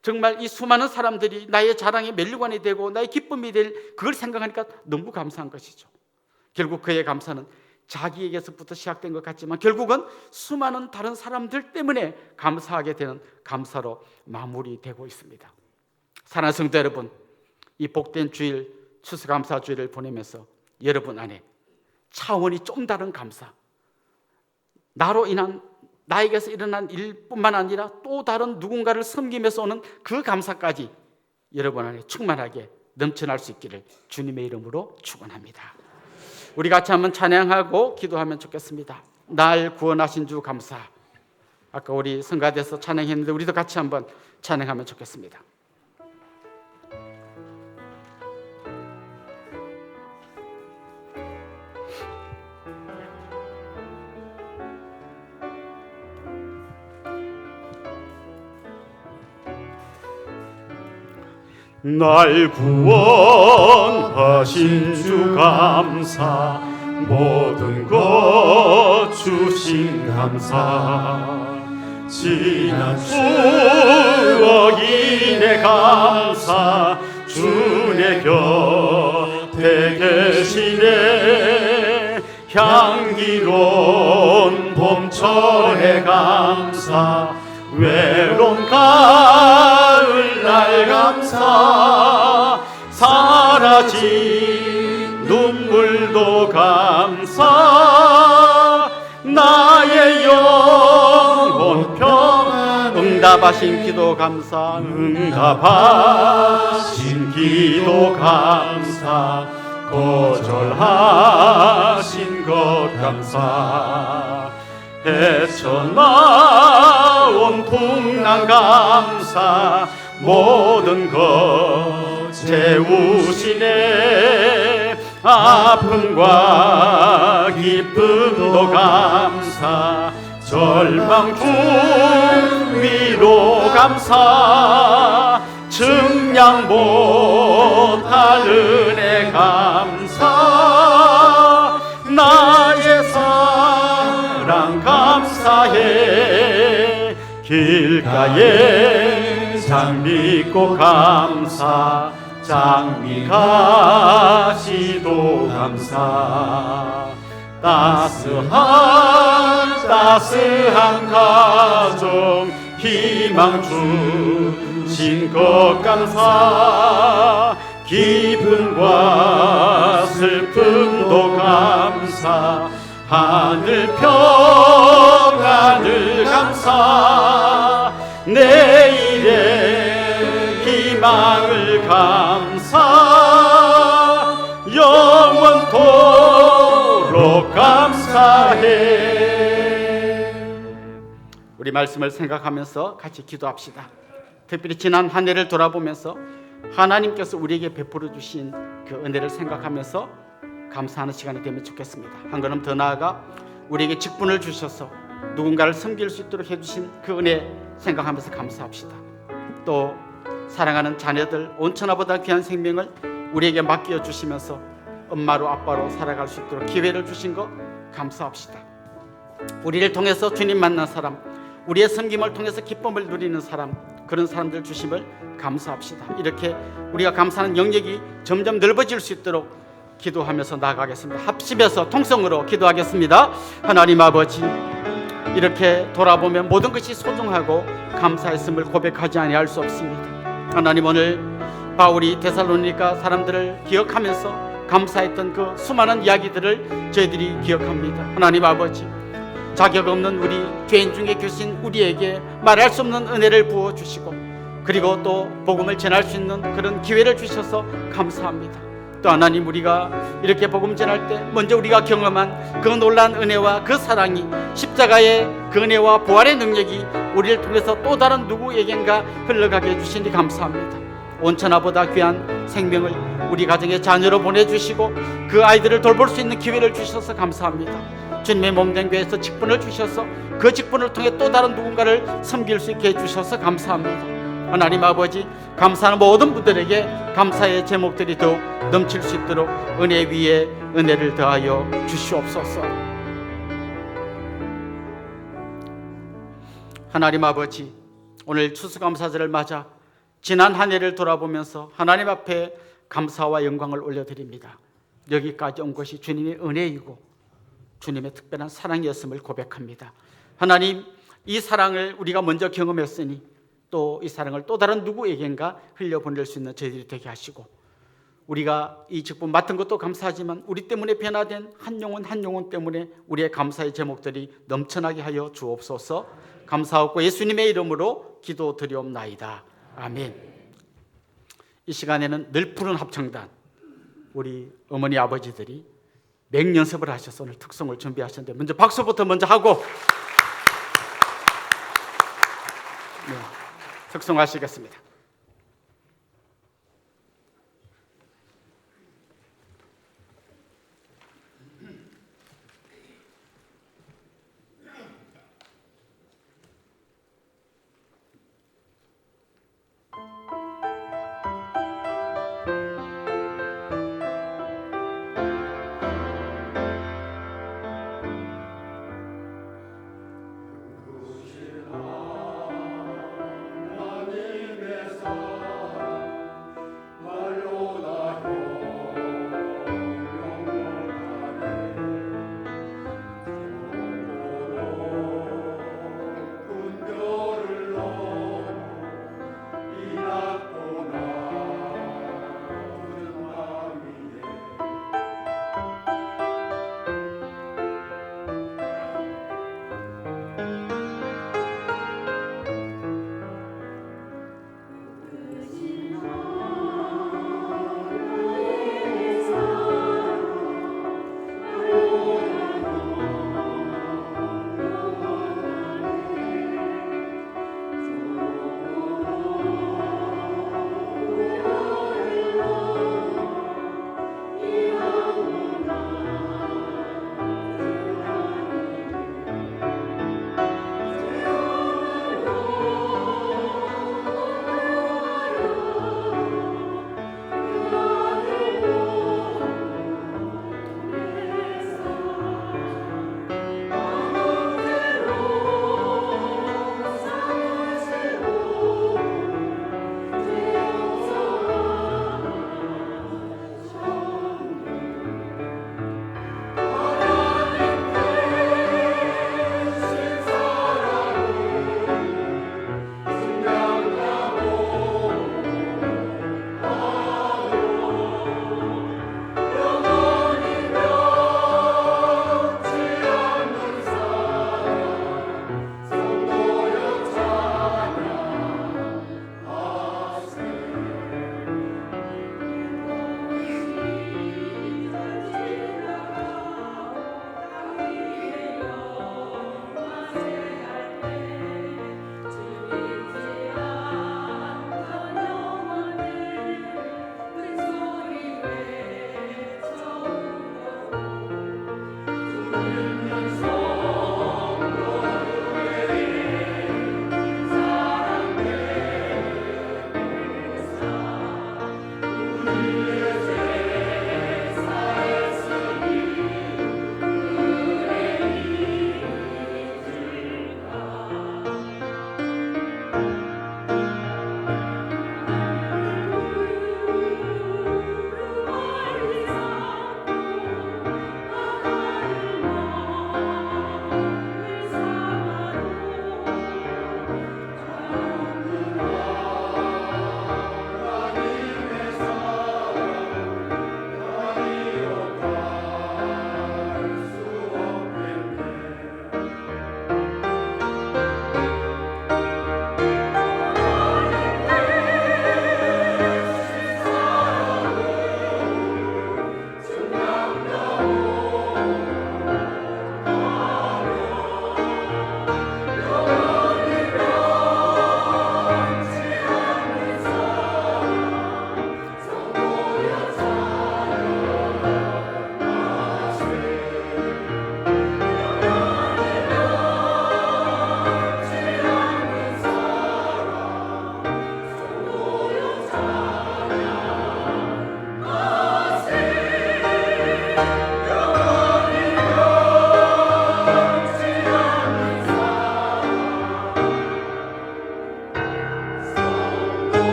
정말 이 수많은 사람들이 나의 자랑의 면류관이 되고 나의 기쁨이 될 그걸 생각하니까 너무 감사한 것이죠. 결국 그의 감사는 자기에게서부터 시작된 것 같지만 결국은 수많은 다른 사람들 때문에 감사하게 되는 감사로 마무리되고 있습니다. 사랑하는 성도 여러분, 이 복된 주일 추수감사 주일을 보내면서 여러분 안에 차원이 좀 다른 감사, 나로 인한 나에게서 일어난 일뿐만 아니라 또 다른 누군가를 섬기면서 오는 그 감사까지 여러분 안에 충만하게 넘쳐날 수 있기를 주님의 이름으로 축원합니다. 우리 같이 한번 찬양하고 기도하면 좋겠습니다. 날 구원하신 주 감사. 아까 우리 성가대에서 찬양했는데 우리도 같이 한번 찬양하면 좋겠습니다. 날 구원하신 주 감사, 모든 것 주신 감사, 지난 추억이 내 감사, 주 내 곁에 계시네. 향기로운 봄철의 감사, 외로운 가을날 감사, 사라진 눈물도 감사, 나의 영혼 평안. 응답하신 기도 감사, 응답하신 기도 감사, 거절하신 것 감사, 헤쳐나온 풍랑 감사, 모든 것 채우시네. 아픔과 기쁨도 감사, 절망 중 위로 감사, 증량 못할 은혜 감사, 나의 사랑 감사해. 길가에 장미꽃 감사 장미가시도 감사 따스한 가정 희망 주신 것 감사 기쁨과 슬픔도 감사 하늘 평안을 감사 내일의 희망을 감사 영원토록 감사해. 우리 말씀을 생각하면서 같이 기도합시다. 특별히 지난 한 해를 돌아보면서 하나님께서 우리에게 베풀어 주신 그 은혜를 생각하면서 감사하는 시간이 되면 좋겠습니다. 한 걸음 더 나아가 우리에게 직분을 주셔서 누군가를 섬길 수 있도록 해주신 그 은혜 생각하면서 감사합시다. 또 사랑하는 자녀들 온천하보다 귀한 생명을 우리에게 맡겨 주시면서 엄마로 아빠로 살아갈 수 있도록 기회를 주신 것 감사합시다. 우리를 통해서 주님 만난 사람, 우리의 섬김을 통해서 기쁨을 누리는 사람, 그런 사람들 주심을 감사합시다. 이렇게 우리가 감사하는 영역이 점점 넓어질 수 있도록 기도하면서 나아가겠습니다. 합심해서 통성으로 기도하겠습니다. 하나님 아버지, 이렇게 돌아보면 모든 것이 소중하고 감사했음을 고백하지 아니할 수 없습니다. 하나님, 오늘 바울이 데살로니가 사람들을 기억하면서 감사했던 그 수많은 이야기들을 저희들이 기억합니다. 하나님 아버지, 자격 없는 우리 죄인 중에 계신 우리에게 말할 수 없는 은혜를 부어주시고 그리고 또 복음을 전할 수 있는 그런 기회를 주셔서 감사합니다. 또 하나님, 우리가 이렇게 복음 전할 때 먼저 우리가 경험한 그 놀라운 은혜와 그 사랑이 십자가의 그 은혜와 부활의 능력이 우리를 통해서 또 다른 누구에겐가 흘러가게 해주시니 감사합니다. 온천하보다 귀한 생명을 우리 가정의 자녀로 보내주시고 그 아이들을 돌볼 수 있는 기회를 주셔서 감사합니다. 주님의 몸된 교회에서 직분을 주셔서 그 직분을 통해 또 다른 누군가를 섬길 수 있게 해주셔서 감사합니다. 하나님 아버지, 감사하는 모든 분들에게 감사의 제목들이 더욱 넘칠 수 있도록 은혜 위에 은혜를 더하여 주시옵소서. 하나님 아버지, 오늘 추수감사절을 맞아 지난 한 해를 돌아보면서 하나님 앞에 감사와 영광을 올려드립니다. 여기까지 온 것이 주님의 은혜이고 주님의 특별한 사랑이었음을 고백합니다. 하나님, 이 사랑을 우리가 먼저 경험했으니 또 이 사랑을 또 다른 누구에겐가 흘려보낼 수 있는 저희들이 되게 하시고, 우리가 이 직분 맡은 것도 감사하지만 우리 때문에 변화된 한 영혼 때문에 우리의 감사의 제목들이 넘쳐나게 하여 주옵소서. 감사하고 예수님의 이름으로 기도드리옵나이다. 아멘. 이 시간에는 늘 푸른 합창단, 우리 어머니 아버지들이 맹연습을 하셔서 오늘 특송을 준비하셨는데 먼저 박수부터 먼저 하고 특송하시겠습니다. 하나님의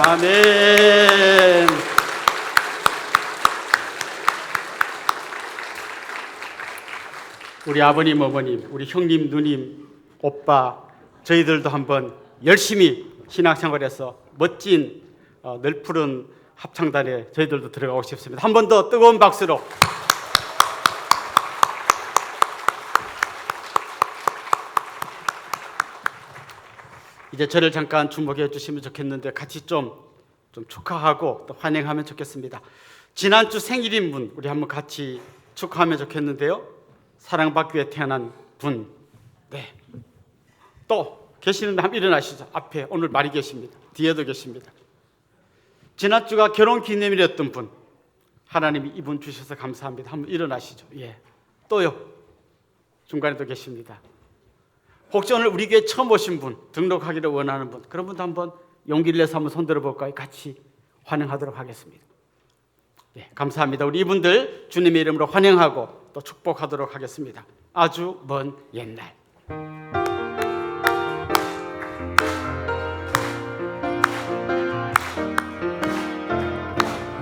아멘. 우리 아버님, 어머님, 우리 형님, 누님, 오빠, 저희들도 한번 열심히 신앙생활에서 멋진 널푸른 합창단에 저희들도 들어가고 싶습니다. 한 번 더 뜨거운 박수로. 이제 저를 잠깐 주목해 주시면 좋겠는데 같이 좀 축하하고 또 환영하면 좋겠습니다. 지난주 생일인 분 우리 한번 같이 축하하면 좋겠는데요. 사랑받기 위해 태어난 분. 네. 또 계시는데 한번 일어나시죠. 앞에 오늘 많이 계십니다. 뒤에도 계십니다. 지난주가 결혼 기념일이었던 분. 하나님이 이분 주셔서 감사합니다. 한번 일어나시죠. 예. 또요. 중간에도 계십니다. 혹시 오늘 우리 교회 처음 오신 분, 등록하기를 원하는 분, 그런 분도 한번 용기를 내서 한번 손들어 볼까요? 같이 환영하도록 하겠습니다. 네, 감사합니다. 우리 이분들 주님의 이름으로 환영하고 또 축복하도록 하겠습니다. 아주 먼 옛날.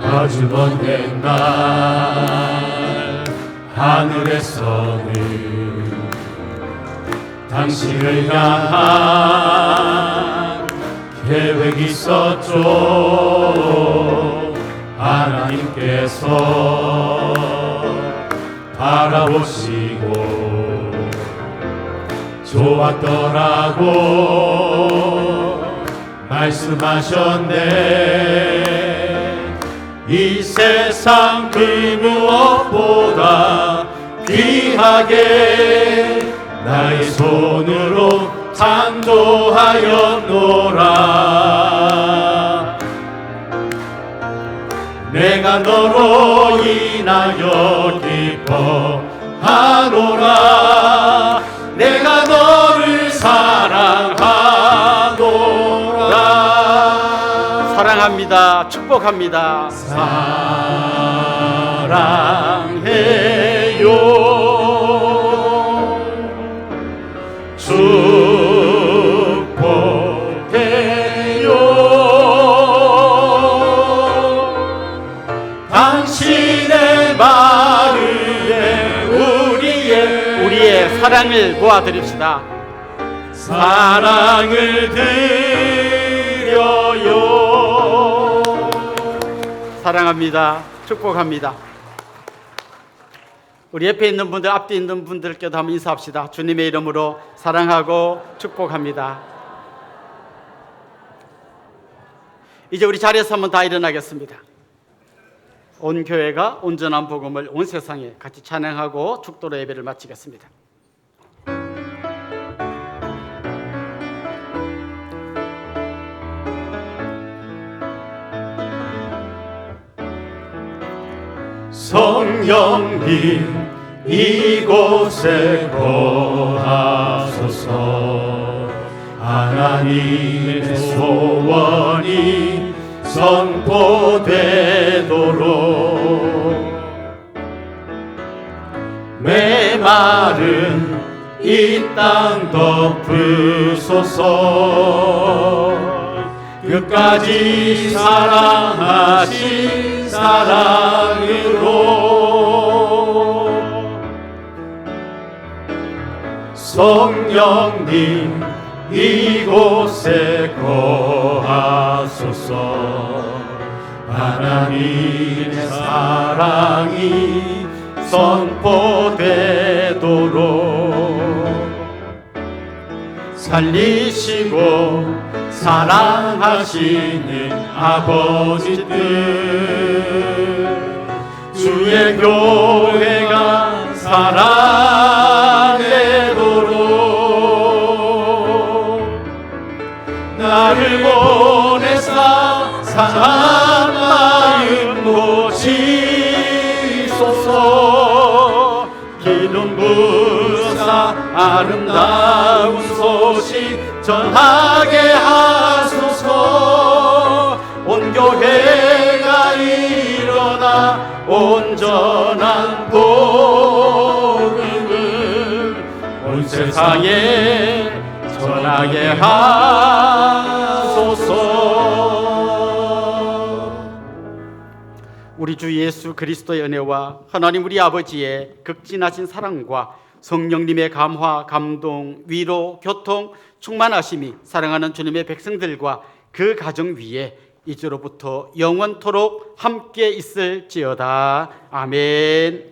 아주 먼 옛날 하늘에서는 당신을 향한 계획이 있었죠. 하나님께서 바라보시고 좋았더라고 말씀하셨네. 이 세상 그 무엇보다 귀하게 나의 손으로 창조하였노라. 내가 너로 인하여 기뻐하노라. 내가 너를 사랑하노라. 사랑합니다. 축복합니다. 사랑해요. 축복해요. 당신의 마음에 우리의 사랑을 모아드립시다. 사랑을 드려요. 사랑합니다. 축복합니다. 우리 옆에 있는 분들, 앞뒤 있는 분들께도 한번 인사합시다. 주님의 이름으로 사랑하고 축복합니다. 이제 우리 자리에서 한번 다 일어나겠습니다. 온 교회가 온전한 복음을 온 세상에 같이 찬양하고 축도로 예배를 마치겠습니다. 성령님 이곳에 거하소서. 하나님의 소원이 선포되도록 메마른 이 땅 덮으소서. 끝까지 사랑하신 사랑으로 성령님 이곳에 거하소서. 하나님의 사랑이 선포되도록 살리시고 사랑하시는 아버지 뜻 주의 교회가 살아내도록 나를 보내사 상한 마음 고치소서. 기름 부으사 아름다운 소식 전하게 하소서. 온 교회가 일어나 온전한 복음을 온 세상에 전하게 하소서. 우리 주 예수 그리스도의 은혜와 하나님 우리 아버지의 극진하신 사랑과 성령님의 감화, 감동, 위로, 교통, 충만하심이 사랑하는 주님의 백성들과 그 가정 위에 이제로부터 영원토록 함께 있을지어다. 아멘.